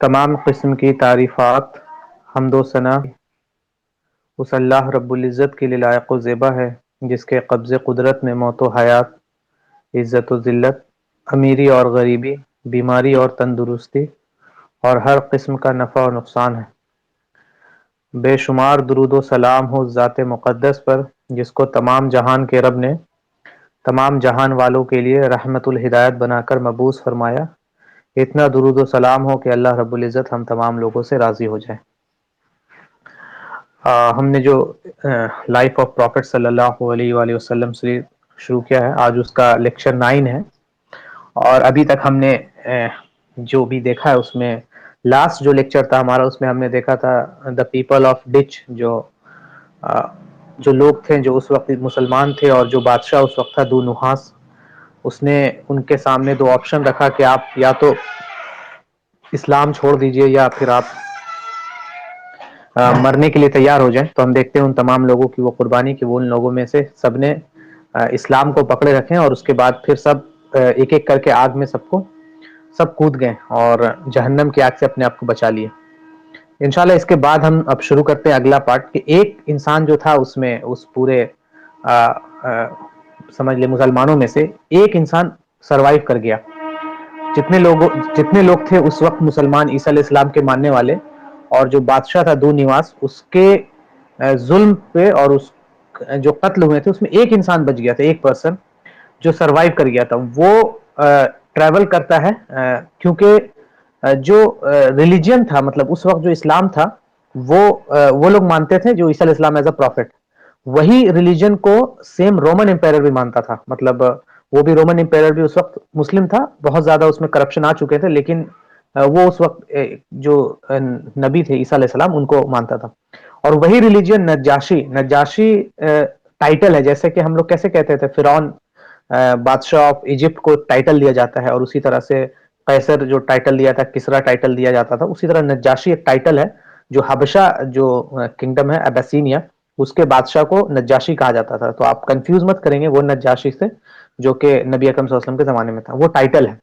تمام قسم کی تعریفات، حمد و ثنا اس اللہ رب العزت کے لیے لائق و زیبا ہے جس کے قبض قدرت میں موت و حیات، عزت و ذلت، امیری اور غریبی، بیماری اور تندرستی اور ہر قسم کا نفع و نقصان ہے۔ بے شمار درود و سلام ہو ذات مقدس پر جس کو تمام جہان کے رب نے تمام جہان والوں کے لیے رحمت الہدایت بنا کر مبعوث فرمایا۔ اتنا درود و سلام ہو کہ اللہ رب العزت ہم تمام لوگوں سے راضی ہو جائے۔ ہم نے جو لائف آف پروفٹ صلی اللہ علیہ وآلہ وسلم سے شروع کیا ہے، آج اس کا لیکچر 9 ہے، اور ابھی تک ہم نے جو بھی دیکھا ہے اس میں لاسٹ جو لیکچر تھا ہمارا، اس میں ہم نے دیکھا تھا دا پیپل آف ڈچ، جو لوگ تھے جو اس وقت مسلمان تھے، اور جو بادشاہ اس وقت تھا دو نحاس، اس نے ان کے سامنے دو آپشن رکھا کہ آپ یا تو اسلام چھوڑ دیجئے یا پھر آپ مرنے کے لیے تیار ہو جائیں۔ تو ہم دیکھتے ہیں ان تمام لوگوں کی وہ قربانی کہ وہ ان لوگوں میں سے سب نے اسلام کو پکڑے رکھیں، اور اس کے بعد پھر سب ایک ایک کر کے آگ میں سب کود گئے اور جہنم کی آگ سے اپنے آپ کو بچا لیے۔ انشاءاللہ اس کے بعد ہم اب شروع کرتے ہیں اگلا پارٹ کہ ایک انسان جو تھا اس میں اس پورے سمجھ لے مسلمانوں میں سے ایک انسان سروائیو کر گیا۔ جتنے لوگ تھے اس وقت مسلمان عیسیٰ علیہ السلام کے ماننے والے، اور جو بادشاہ تھا دو نواس، اس کے ظلم پہ اور اس جو قتل ہوئے تھے اس میں ایک انسان بچ گیا تھا، ایک پرسن جو سروائیو کر گیا تھا۔ وہ ٹریول کرتا ہے کیونکہ جو ریلیجن تھا، مطلب اس وقت جو اسلام تھا، وہ لوگ مانتے تھے جو عیسیٰ علیہ السلام ایز اے پروفٹ، وہی ریلیجن کو سیم رومن امپائر بھی مانتا تھا۔ مطلب وہ بھی رومن امپائر بھی اس وقت مسلم تھا، بہت زیادہ اس میں کرپشن آ چکے تھے، لیکن وہ اس وقت جو نبی تھے عیسیٰ علیہ السلام ان کو مانتا تھا۔ اور وہی ریلیجن نجاشی ٹائٹل ہے، جیسے کہ ہم لوگ کیسے کہتے تھے فرعون بادشاہ آف ایجپٹ کو ٹائٹل دیا جاتا ہے، اور اسی طرح سے قیصر جو ٹائٹل دیا تھا، کسرا ٹائٹل دیا جاتا تھا، اسی طرح نجاشی ایک ٹائٹل ہے جو حبشہ جو کنگڈم ہے ابیسینیا، اس کے بادشاہ کو نجاشی کہا جاتا تھا۔ تو آپ کنفیوز مت کریں گے وہ نجاشی سے جو کہ نبی اکرم صلی اللہ علیہ وسلم کے زمانے میں تھا، وہ ٹائٹل ہے۔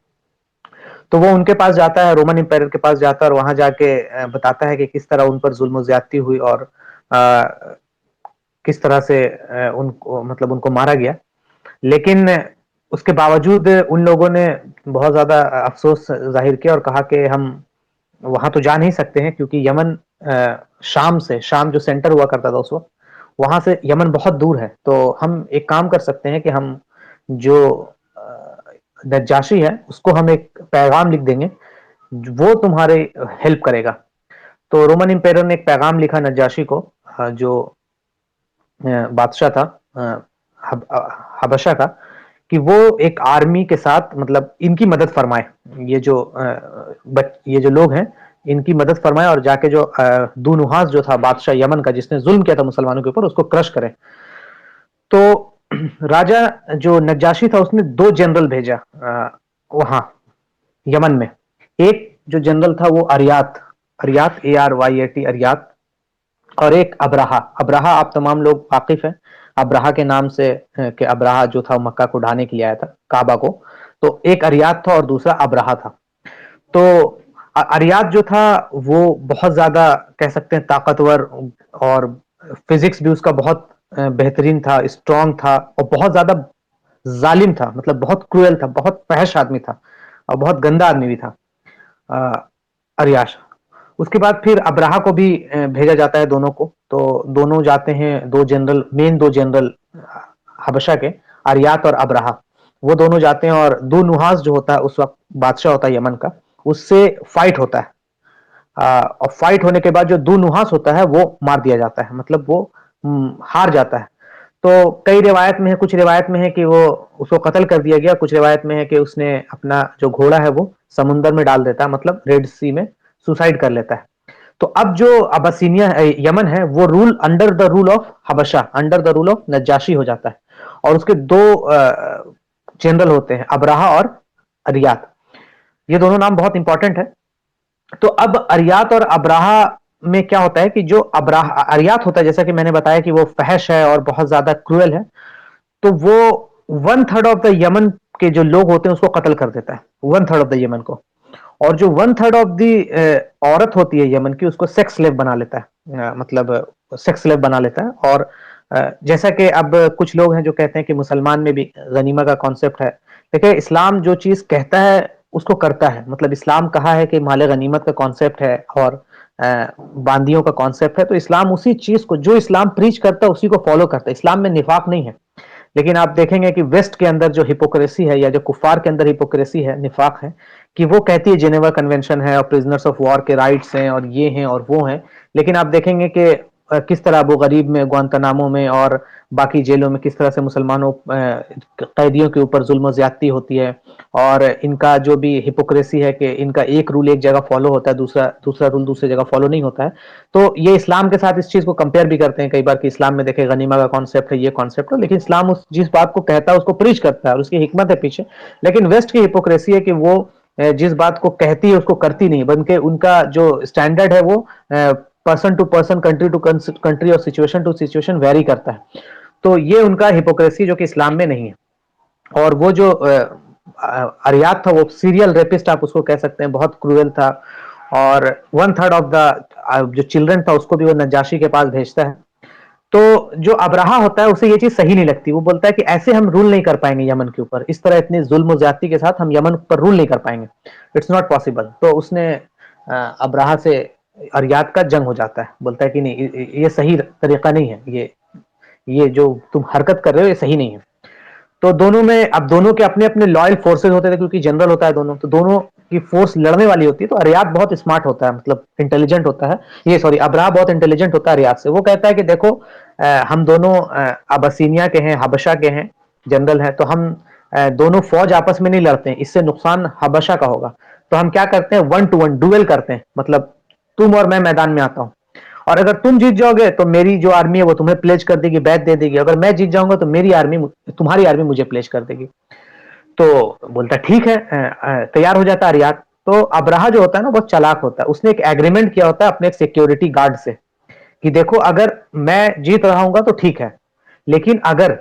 تو وہ ان کے پاس جاتا ہے، رومن امپائر کے پاس جاتا ہے، اور وہاں جا کے بتاتا ہے کہ کس طرح ان پر ظلم و زیادتی ہوئی اور کس طرح سے ان کو مارا گیا۔ لیکن اس کے باوجود ان لوگوں نے بہت زیادہ افسوس ظاہر کیا اور کہا کہ ہم وہاں تو جا نہیں سکتے ہیں، کیونکہ یمن شام جو سینٹر ہوا کرتا تھا اس وقت، وہاں سے یمن بہت دور ہے۔ تو ہم ایک کام کر سکتے ہیں کہ ہم جو نجاشی ہے اس کو ہم ایک پیغام لکھ دیں گے، وہ تمہارے ہیلپ کرے گا۔ تو رومن امپیرر نے ایک پیغام لکھا نجاشی کو، جو بادشاہ تھا حبشہ کا، کہ وہ ایک آرمی کے ساتھ مطلب ان کی مدد فرمائے، یہ جو لوگ ہیں ان کی مدد فرمائے، اور جا کے جو دو نحاس جو تھا بادشاہ یمن کا جس نے ظلم کیا تھا مسلمانوں کے اوپر، اس کو کرش کرے۔ تو راجہ جو نجاشی تھا اس نے 2 جنرل بھیجا وہاں یمن میں۔ ایک جو جنرل تھا وہ اریات ARYAT اریات، اور ایک ابراہا آپ تمام لوگ واقف ہیں ابراہا کے نام سے، کہ ابراہا جو تھا مکہ کو ڈھانے کے لیے آیا تھا، کعبہ کو۔ تو ایک اریات تھا اور دوسرا ابراہا تھا۔ تو اریات جو تھا وہ بہت زیادہ کہہ سکتے ہیں طاقتور، اور فزکس بھی اس کا بہت بہترین تھا، اسٹرانگ تھا، اور بہت زیادہ ظالم تھا، مطلب بہت کروئل تھا، بہت فحش آدمی تھا، اور بہت گندا آدمی بھی تھا اریاش۔ اس کے بعد پھر ابراہا کو بھی بھیجا جاتا ہے دونوں کو۔ تو دونوں جاتے ہیں، مین 2 جنرل حبشہ کے، اریات اور ابراہا، وہ دونوں جاتے ہیں، اور دو نحاس جو ہوتا ہے اس وقت بادشاہ ہوتا ہے یمن کا، اس سے فائٹ ہوتا ہے، اور فائٹ ہونے کے بعد جو دو نحاس ہوتا ہے وہ مار دیا جاتا ہے، مطلب وہ ہار جاتا ہے۔ تو کئی روایت میں ہے، کچھ روایت میں ہے کہ وہ اس کو قتل کر دیا گیا، کچھ روایت میں ہے کہ اس نے اپنا جو گھوڑا ہے وہ سمندر میں ڈال دیتا ہے، مطلب ریڈ سی میں سوسائڈ کر لیتا ہے۔ تو اب جو ابسینیا یمن ہے وہ انڈر دا رول آف حبشہ، انڈر دا رول آف نجاشی ہو جاتا ہے، اور اس کے 2 جنرل ہوتے ہیں، ابراہا اور اریات۔ یہ دونوں نام بہت امپورٹنٹ ہے۔ تو اب اریات اور ابراہا میں کیا ہوتا ہے کہ جو اریات ہوتا ہے، جیسا کہ میں نے بتایا کہ وہ فحش ہے اور بہت زیادہ کروئل ہے، تو وہ 1/3 آف دا یمن کے جو لوگ ہوتے ہیں اس کو قتل کر دیتا ہے، 1/3 آف دا یمن کو۔ اور جو 1/3 آف دی عورت ہوتی ہے یمن کی، اس کو سیکس سلیو بنا لیتا ہے، مطلب سیکس سلیو بنا لیتا ہے. اور جیسا کہ اب کچھ لوگ ہیں جو کہتے ہیں کہ مسلمان میں بھی غنیمہ کا کانسیپٹ ہے. دیکھیں اسلام جو چیز کہتا ہے اس کو کرتا ہے. مطلب اسلام کہا ہے کہ مال غنیمت کا کانسیپٹ ہے اور باندیوں کا کانسیپٹ ہے، تو اسلام اسی چیز کو جو اسلام پریچ کرتا ہے اسی کو فالو کرتا ہے. اسلام میں نفاق نہیں ہے. لیکن آپ دیکھیں گے کہ ویسٹ کے اندر جو ہپوکریسی ہے یا جو کفار کے اندر ہپوکریسی ہے، نفاق ہے، کہ وہ کہتی ہے جنیوا کنونشن ہے اور پرزنرز آف وار کے رائٹس ہیں اور یہ ہیں اور وہ ہیں. لیکن آپ دیکھیں گے کہ کس طرح ابو غریب میں، گوانتنامو میں اور باقی جیلوں میں کس طرح سے مسلمانوں قیدیوں کے اوپر ظلم و زیادتی ہوتی ہے. اور ان کا جو بھی ہپوکریسی ہے کہ ان کا ایک رول ایک جگہ فالو ہوتا ہے، دوسرا رول دوسری جگہ فالو نہیں ہوتا ہے. تو یہ اسلام کے ساتھ اس چیز کو کمپیئر بھی کرتے ہیں کئی بار کہ اسلام میں دیکھیں غنیمہ کا کانسیپٹ ہے، یہ کانسیپٹ ہے، لیکن اسلام جس بات کو کہتا ہے اس کو پریچ کرتا ہے اور اس کی حکمت ہے پیچھے. لیکن ویسٹ کی ہپوکریسی ہے کہ وہ جس بات کو کہتی ہے اس کو کرتی نہیں، بلکہ ان کا جو اسٹینڈرڈ ہے وہ person to person, country to country اور سچویشن ٹو سچویشن ویری کرتا ہے. تو یہ ان کا ہپوکریسی جو کہ اسلام میں نہیں ہے. اور وہ جو اریات تھا وہ سیریل ریپسٹ آپ اس کو کہہ سکتے ہیں، بہت کروئل تھا. اور 1/3 آف دا جو چلڈرن تھا اس کو بھی وہ نجاشی کے پاس بھیجتا ہے. تو جو ابراہا ہوتا ہے اسے یہ چیز صحیح نہیں لگتی. وہ بولتا ہے کہ ایسے ہم رول نہیں کر پائیں گے یمن کے اوپر، اس طرح اتنے ظلم و زیادتی کے ساتھ ہم یمن پر رول نہیں کر پائیں گے، اٹس ناٹ پاسبل. تو اس نے ابراہا سے اریات کا جنگ ہو جاتا ہے. بولتا ہے کہ نہیں، یہ صحیح طریقہ نہیں ہے، یہ جو تم حرکت کر رہے ہو یہ صحیح نہیں ہے. تو دونوں میں اب دونوں کے اپنے اپنے لائل فورسز ہوتے تھے کیونکہ جنرل ہوتا ہے دونوں، تو دونوں کی فورس لڑنے والی ہوتی ہے. تو اریات بہت اسمارٹ ہوتا ہے، مطلب انٹیلیجنٹ ہوتا ہے. یہ سوری ابراہ بہت انٹیلیجنٹ ہوتا ہے اریات سے. وہ کہتا ہے کہ دیکھو ہم دونوں ابسینیا کے ہیں، حبشہ کے ہیں، جنرل ہیں، تو ہم دونوں فوج آپس میں نہیں لڑتے ہیں، اس سے نقصان حبشہ کا ہوگا. تو ہم کیا کرتے ہیں، 1-to-1 ڈویل کرتے ہیں. مطلب تم اور میں میدان میں آتا ہوں، اور اگر تم جیت جاؤ گے تو میری جو آرمی ہے وہ تمہیں پلیج کر دے گی، بیعت دے دے گی. اگر میں جیت جاؤں گا تو میری آرمی تمہاری آرمی مجھے پلیج کر دے گی. تو بولتا ٹھیک ہے، تیار ہو جاتا ہے ریاض. تو ابراہ جو ہوتا ہے نا بہت چلاک ہوتا ہے. اس نے ایک ایگریمنٹ کیا ہوتا ہے اپنے ایک سیکیورٹی گارڈ سے کہ دیکھو اگر میں جیت رہا ہوں گا تو ٹھیک ہے، لیکن اگر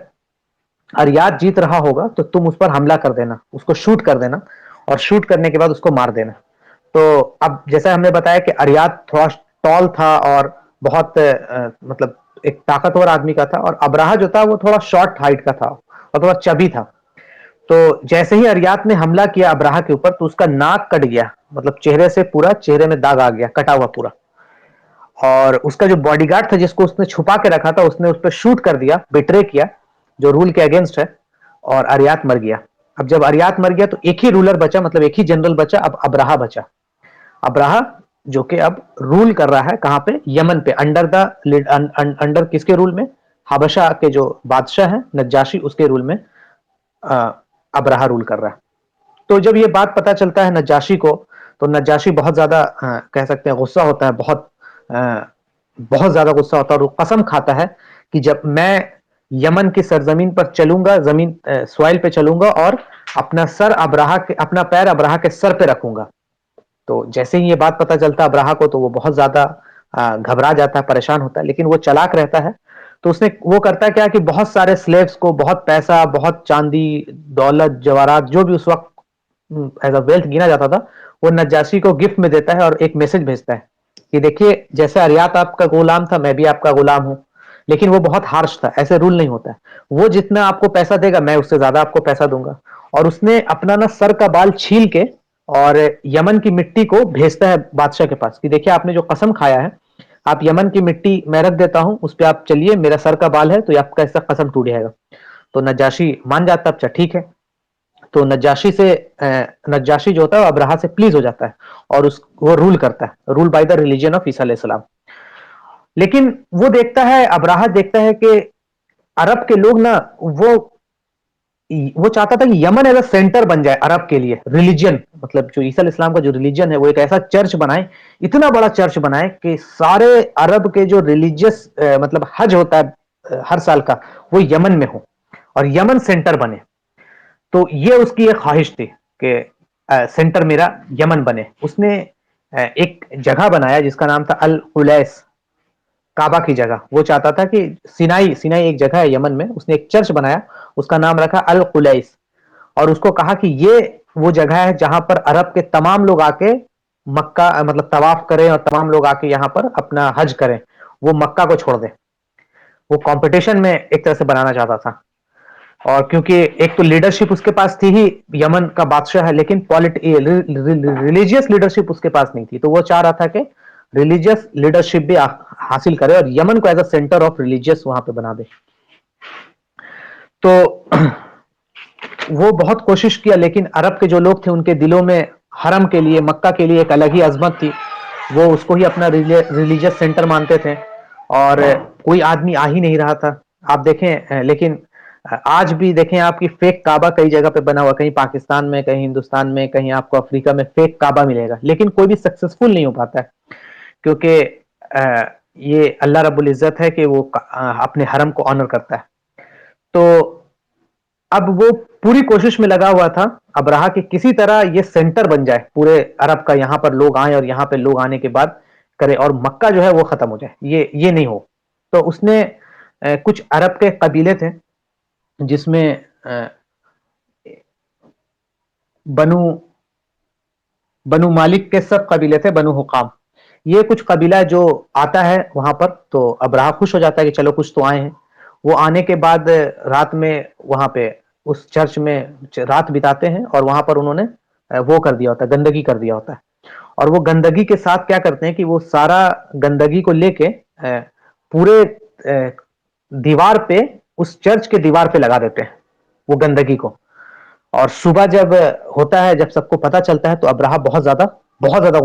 اریاد جیت رہا ہوگا تو تم اس پر حملہ کر دینا، اس کو شوٹ کر دینا، اور شوٹ کرنے کے بعد اس کو مار دینا. تو اب جیسا ہم نے بتایا کہ اریاد تھوڑا ٹال تھا اور بہت مطلب ایک طاقتور آدمی کا تھا، اور ابراہ جو تھا وہ تھوڑا شارٹ ہائٹ کا تھا اور تھوڑا چبی تھا. تو جیسے ہی اریات نے حملہ کیا ابراہ کے اوپر تو اس کا ناک کٹ گیا، مطلب چہرے سے پورا چہرے میں داغ آ گیا، کٹا ہوا پورا. اور اس کا جو باڈی گارڈ تھا جس کو اس نے چھپا کے رکھا تھا اس نے اس پہ شوٹ کر دیا، بٹرے کیا، جو رول کے اگینسٹ ہے، اور اریات مر گیا. اب جب اریات مر گیا تو ایک ہی رولر بچا، مطلب ایک ہی جنرل بچا، اب ابراہ بچا. ابراہ جو کہ اب رول کر رہا ہے کہاں پہ، یمن پہ، انڈر کس کے رول میں، حبشہ کے جو بادشاہ ہیں نجاشی، اس کے رول میں ابراہ رول کر رہا ہے. تو جب یہ بات پتا چلتا ہے نجاشی کو تو نجاشی بہت زیادہ کہہ سکتے ہیں غصہ ہوتا ہے، بہت زیادہ غصہ ہوتا ہے، اور وہ قسم کھاتا ہے کہ جب میں یمن کی سرزمین پر چلوں گا، زمین سوائل پہ چلوں گا، اور اپنا پیر ابراہ کے سر پہ رکھوں گا. تو جیسے ہی یہ بات پتا چلتا ہے ابراہ کو تو وہ بہت زیادہ گھبرا جاتا ہے، پریشان ہوتا ہے. لیکن وہ چلاک رہتا ہے. تو اس نے وہ کرتا ہے کیا کہ بہت سارے سلیبس کو بہت پیسہ، بہت چاندی، دولت، جواہرات، جو بھی اس وقت ایز اے ویلتھ گنا جاتا تھا، وہ نجاشی کو گفٹ میں دیتا ہے اور ایک میسج بھیجتا ہے کہ دیکھیے جیسے اریات آپ کا غلام تھا میں بھی آپ کا غلام ہوں. لیکن وہ بہت ہارش تھا، ایسے رول نہیں ہوتا ہے. وہ جتنا آپ کو پیسہ دے گا میں اس سے زیادہ آپ کو پیسہ دوں گا. اور اس نے اپنا نا سر کا بال چھیل کے اور یمن کی مٹی کو بھیجتا ہے بادشاہ کے پاس کہ دیکھیے آپ نے جو قسم کھایا ہے، آپ یمن کی مٹی میں رکھ دیتا ہوں، اس پہ آپ چلیے، میرا سر کا بال ہے تو آپ کا ایسا قسم ٹوٹ جائے گا. تو نجاشی مان جاتا ہے، اچھا ٹھیک ہے. تو نجاشی جو ہوتا ہے وہ ابراہ سے پلیز ہو جاتا ہے اور وہ رول کرتا ہے، rule by the religion of عیسیٰ علیہ السلام. لیکن وہ دیکھتا ہے، ابراہ دیکھتا ہے کہ عرب کے لوگ نا وہ چاہتا تھا کہ یمن ایز اے سینٹر بن جائے عرب کے لیے ریلیجن، مطلب جو عیسیٰ علیہ السلام کا جو ریلیجن ہے وہ ایک ایسا چرچ بنائے، اتنا بڑا چرچ بنائے کہ سارے عرب کے جو ریلیجیس مطلب حج ہوتا ہے ہر سال کا، وہ یمن میں ہو اور یمن سینٹر بنے. تو یہ اس کی ایک خواہش تھی کہ سینٹر میرا یمن بنے. اس نے ایک جگہ بنایا جس کا نام تھا القلیس، کعبہ کی جگہ. وہ چاہتا تھا کہ سینائی ایک جگہ ہے یمن میں، اس نے ایک چرچ بنایا، اس کا نام رکھا القلیس. اور اس کو کہا کہ یہ وہ جگہ ہے جہاں پر عرب کے تمام لوگ آ کے مکہ مطلب طواف کریں اور تمام لوگ آ کے یہاں پر اپنا حج کریں، وہ مکہ کو چھوڑ دیں. وہ کمپٹیشن میں ایک طرح سے بنانا چاہتا تھا. اور کیونکہ ایک تو لیڈرشپ اس کے پاس تھی ہی، یمن کا بادشاہ ہے، لیکن ریلیجیس لیڈرشپ اس کے پاس نہیں تھی، تو وہ چاہ رہا تھا کہ ریلیجیس لیڈرشپ بھی حاصل کرے اور یمن کو as a centre of religious وہاں پہ بنا دے. تو وہ بہت کوشش کیا، لیکن عرب کے جو لوگ تھے ان کے دلوں میں حرم کے لیے، مکہ کے لیے ایک الگ ہی عظمت تھی. وہ اس کو ہی اپنا ریلیجیس سینٹر مانتے تھے اور کوئی آدمی آ ہی نہیں رہا تھا. آپ دیکھیں، لیکن آج بھی دیکھیں آپ کی فیک کعبہ کئی جگہ پہ بنا ہوا، کہیں پاکستان میں، کہیں ہندوستان میں، کہیں آپ کو افریقہ میں فیک کعبہ ملے گا، لیکن کوئی بھی سکسیسفل نہیں ہو پاتا ہے، کیونکہ یہ اللہ رب العزت ہے کہ وہ اپنے حرم کو آنر کرتا ہے. تو اب وہ پوری کوشش میں لگا ہوا تھا ابرہہ کہ کسی طرح یہ سینٹر بن جائے پورے عرب کا، یہاں پر لوگ آئیں اور یہاں پہ لوگ آنے کے بعد کرے اور مکہ جو ہے وہ ختم ہو جائے، یہ نہیں ہو. تو اس نے کچھ عرب کے قبیلے تھے جس میں بنو مالک کے سب قبیلے تھے، بنو حقام، یہ کچھ قبیلہ جو آتا ہے وہاں پر، تو ابرہہ خوش ہو جاتا ہے کہ چلو کچھ تو آئے ہیں. وہ آنے کے بعد رات میں وہاں پہ اس چرچ میں رات بتاتے ہیں، اور وہاں پر انہوں نے وہ کر دیا ہوتا ہے، گندگی کر دیا ہوتا ہے. اور وہ گندگی کے ساتھ کیا کرتے ہیں کہ وہ سارا گندگی کو لے کے پورے دیوار پہ، اس چرچ کے دیوار پہ لگا دیتے ہیں وہ گندگی کو. اور صبح جب ہوتا ہے، جب سب کو پتا چلتا ہے، تو ابرہہ بہت زیادہ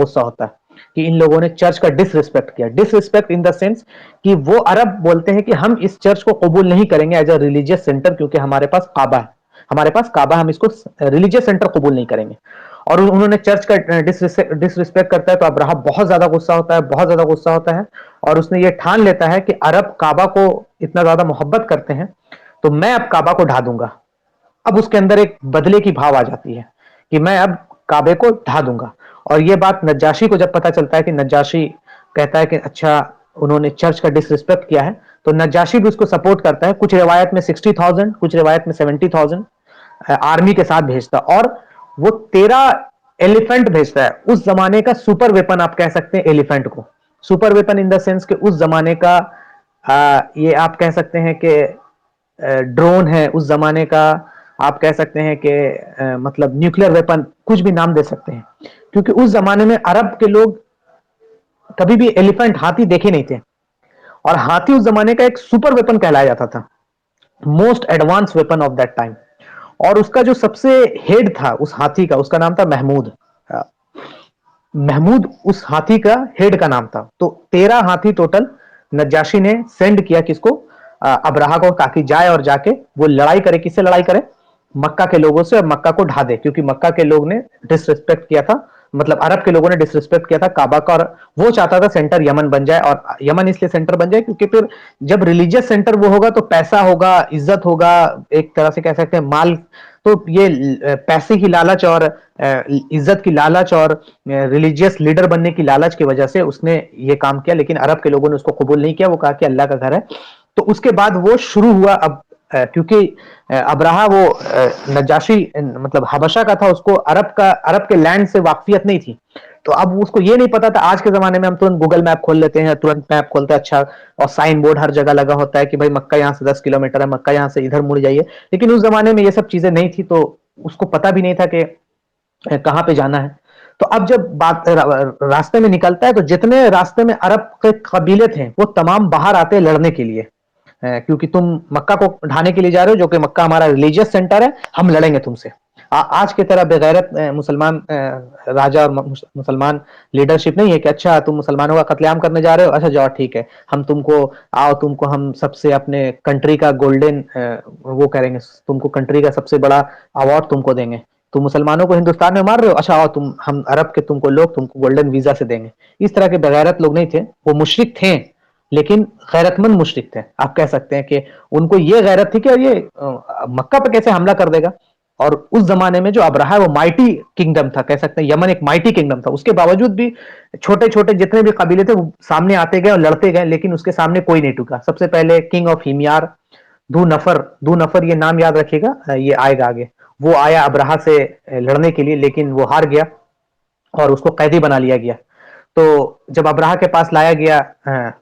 غصہ ہوتا ہے کہ ان لوگوں نے چرچ کا ڈس ریسپیکٹ کیا. ڈس ریسپیکٹ ان دا سینس کہ وہ عرب بولتے ہیں کہ ہم اس چرچ کو قبول نہیں کریں گے ایز اے ریلیجیس سینٹر، کیونکہ ہمارے پاس کعبہ ہے، ہم اس کو ریلیجیس سینٹر قبول نہیں کریں گے. اور انہوں نے چرچ کا ڈس ریسپیکٹ کرتا ہے، تو ابرہہ بہت زیادہ غصہ ہوتا ہے اور اس نے یہ ٹھان لیتا ہے کہ عرب کعبہ کو اتنا زیادہ محبت کرتے ہیں تو میں اب کعبہ کو ڈھا دوں گا. اب اس کے اندر ایک بدلے کی بھاو آ جاتی ہے کہ میں اب کعبے کو ڈھا دوں گا. اور یہ بات نجاشی کو جب پتا چلتا ہے، کہ نجاشی کہتا ہے کہ اچھا انہوں نے چرچ کا ڈس ریسپیکٹ کیا ہے، تو نجاشی بھی اس کو سپورٹ کرتا ہے. کچھ روایت میں 60,000، کچھ روایت میں 70,000 آرمی کے ساتھ بھیجتا، اور وہ 13 ایلیفنٹ بھیجتا ہے. اس زمانے کا سپر ویپن آپ کہہ سکتے ہیں ایلیفنٹ کو، super weapon in the sense کہ اس زمانے کا یہ آپ کہہ سکتے ہیں کہ ڈرون ہے اس زمانے کا، آپ کہہ سکتے ہیں کہ مطلب نیوکلیر ویپن، کچھ بھی نام دے سکتے ہیں. کیونکہ اس زمانے میں عرب کے لوگ کبھی بھی ایلیفنٹ، ہاتھی دیکھے نہیں تھے، اور ہاتھی اس زمانے کا ایک سپر ویپن کہلایا جاتا تھا، most advance weapon of that time. اور اس کا جو سب سے ہیڈ تھا اس ہاتھی کا، اس کا نام تھا محمود. اس ہاتھی کا ہیڈ کا نام تھا. تو 13 ہاتھی ٹوٹل نجاشی نے سینڈ کیا کس کو، ابرہہ کو، تاکہ جائے اور جا کے وہ لڑائی کرے. کس سے لڑائی کرے؟ مکہ کے لوگوں سے، اور مکہ کو ڈھا دے، کیونکہ مکہ کے لوگ نے ڈس ریسپیکٹ کیا تھا، مطلب عرب کے لوگوں نے ڈس ریسپیکٹ کیا تھا کعبہ کا، اور وہ چاہتا تھا سینٹر یمن بن جائے. اور یمن اس لیے سینٹر بن جائے کیونکہ پھر جب ریلیجیس سینٹر وہ ہوگا تو پیسہ ہوگا، عزت ہوگا، ایک طرح سے کہہ سکتے ہیں مال. تو یہ پیسے کی لالچ اور عزت کی لالچ اور ریلیجیس لیڈر بننے کی لالچ کی وجہ سے اس نے یہ کام کیا. لیکن عرب کے لوگوں نے اس کو قبول نہیں کیا، وہ کہا کہ اللہ کا گھر ہے. تو اس کے بعد وہ شروع ہوا. اب کیونکہ ابرہہ وہ نجاشی مطلب حبشہ کا تھا، اس کو عرب کے لینڈ سے واقفیت نہیں تھی، تو اب اس کو یہ نہیں پتا تھا. آج کے زمانے میں ہم ترنت گوگل میپ کھول لیتے ہیں، ترنت میپ کھولتے ہیں، اچھا، اور سائن بورڈ ہر جگہ لگا ہوتا ہے کہ بھائی مکہ یہاں سے 10 کلومیٹر ہے، مکہ یہاں سے ادھر مڑ جائیے. لیکن اس زمانے میں یہ سب چیزیں نہیں تھی، تو اس کو پتا بھی نہیں تھا کہ کہاں پہ جانا ہے. تو اب جب بات راستے میں نکلتا ہے، تو جتنے راستے میں عرب کے قبیلے تھے وہ تمام باہر آتے ہیں لڑنے کے لیے، کیونکہ تم مکہ کو ڈھانے کے لیے جا رہے ہو، جو کہ مکہ ہمارا ریلیجیس سینٹر ہے، ہم لڑیں گے تم سے. آج کی طرح بغیرت مسلمان راجا اور مسلمان لیڈرشپ نہیں ہے کہ اچھا تم مسلمانوں کا قتل عام کرنے جا رہے ہو، اچھا جاؤ ٹھیک ہے، ہم تم کو تم کو ہم سب سے اپنے کنٹری کا گولڈن وہ کریں گے، تم کو کنٹری کا سب سے بڑا اوارڈ تم کو دیں گے. تم مسلمانوں کو ہندوستان میں مار رہے ہو، اچھا آؤ ہم عرب کے تم کو لوگ تم کو گولڈن ویزا سے دیں گے. اس طرح کے بغیرت لوگ نہیں تھے، وہ مشرک تھے لیکن غیرت مند مشرک تھے. آپ کہہ سکتے ہیں کہ ان کو یہ غیرت تھی کہ یہ مکہ پہ کیسے حملہ کر دے گا. اور اس زمانے میں جو ابرہہ ہے وہ مائٹی کنگڈم تھا، کہہ سکتے ہیں یمن ایک مائٹی کنگڈم تھا. اس کے باوجود بھی چھوٹے چھوٹے جتنے بھی قبیلے تھے وہ سامنے آتے گئے اور لڑتے گئے، لیکن اس کے سامنے کوئی نہیں ٹکا. سب سے پہلے کنگ آف ہیمیار، دو نفر یہ نام یاد رکھیے گا، یہ آئے گا آگے. وہ آیا ابراہا سے لڑنے کے لیے، لیکن وہ ہار گیا اور اس کو قیدی بنا لیا گیا۔ تو جب ابراہا کے پاس لایا گیا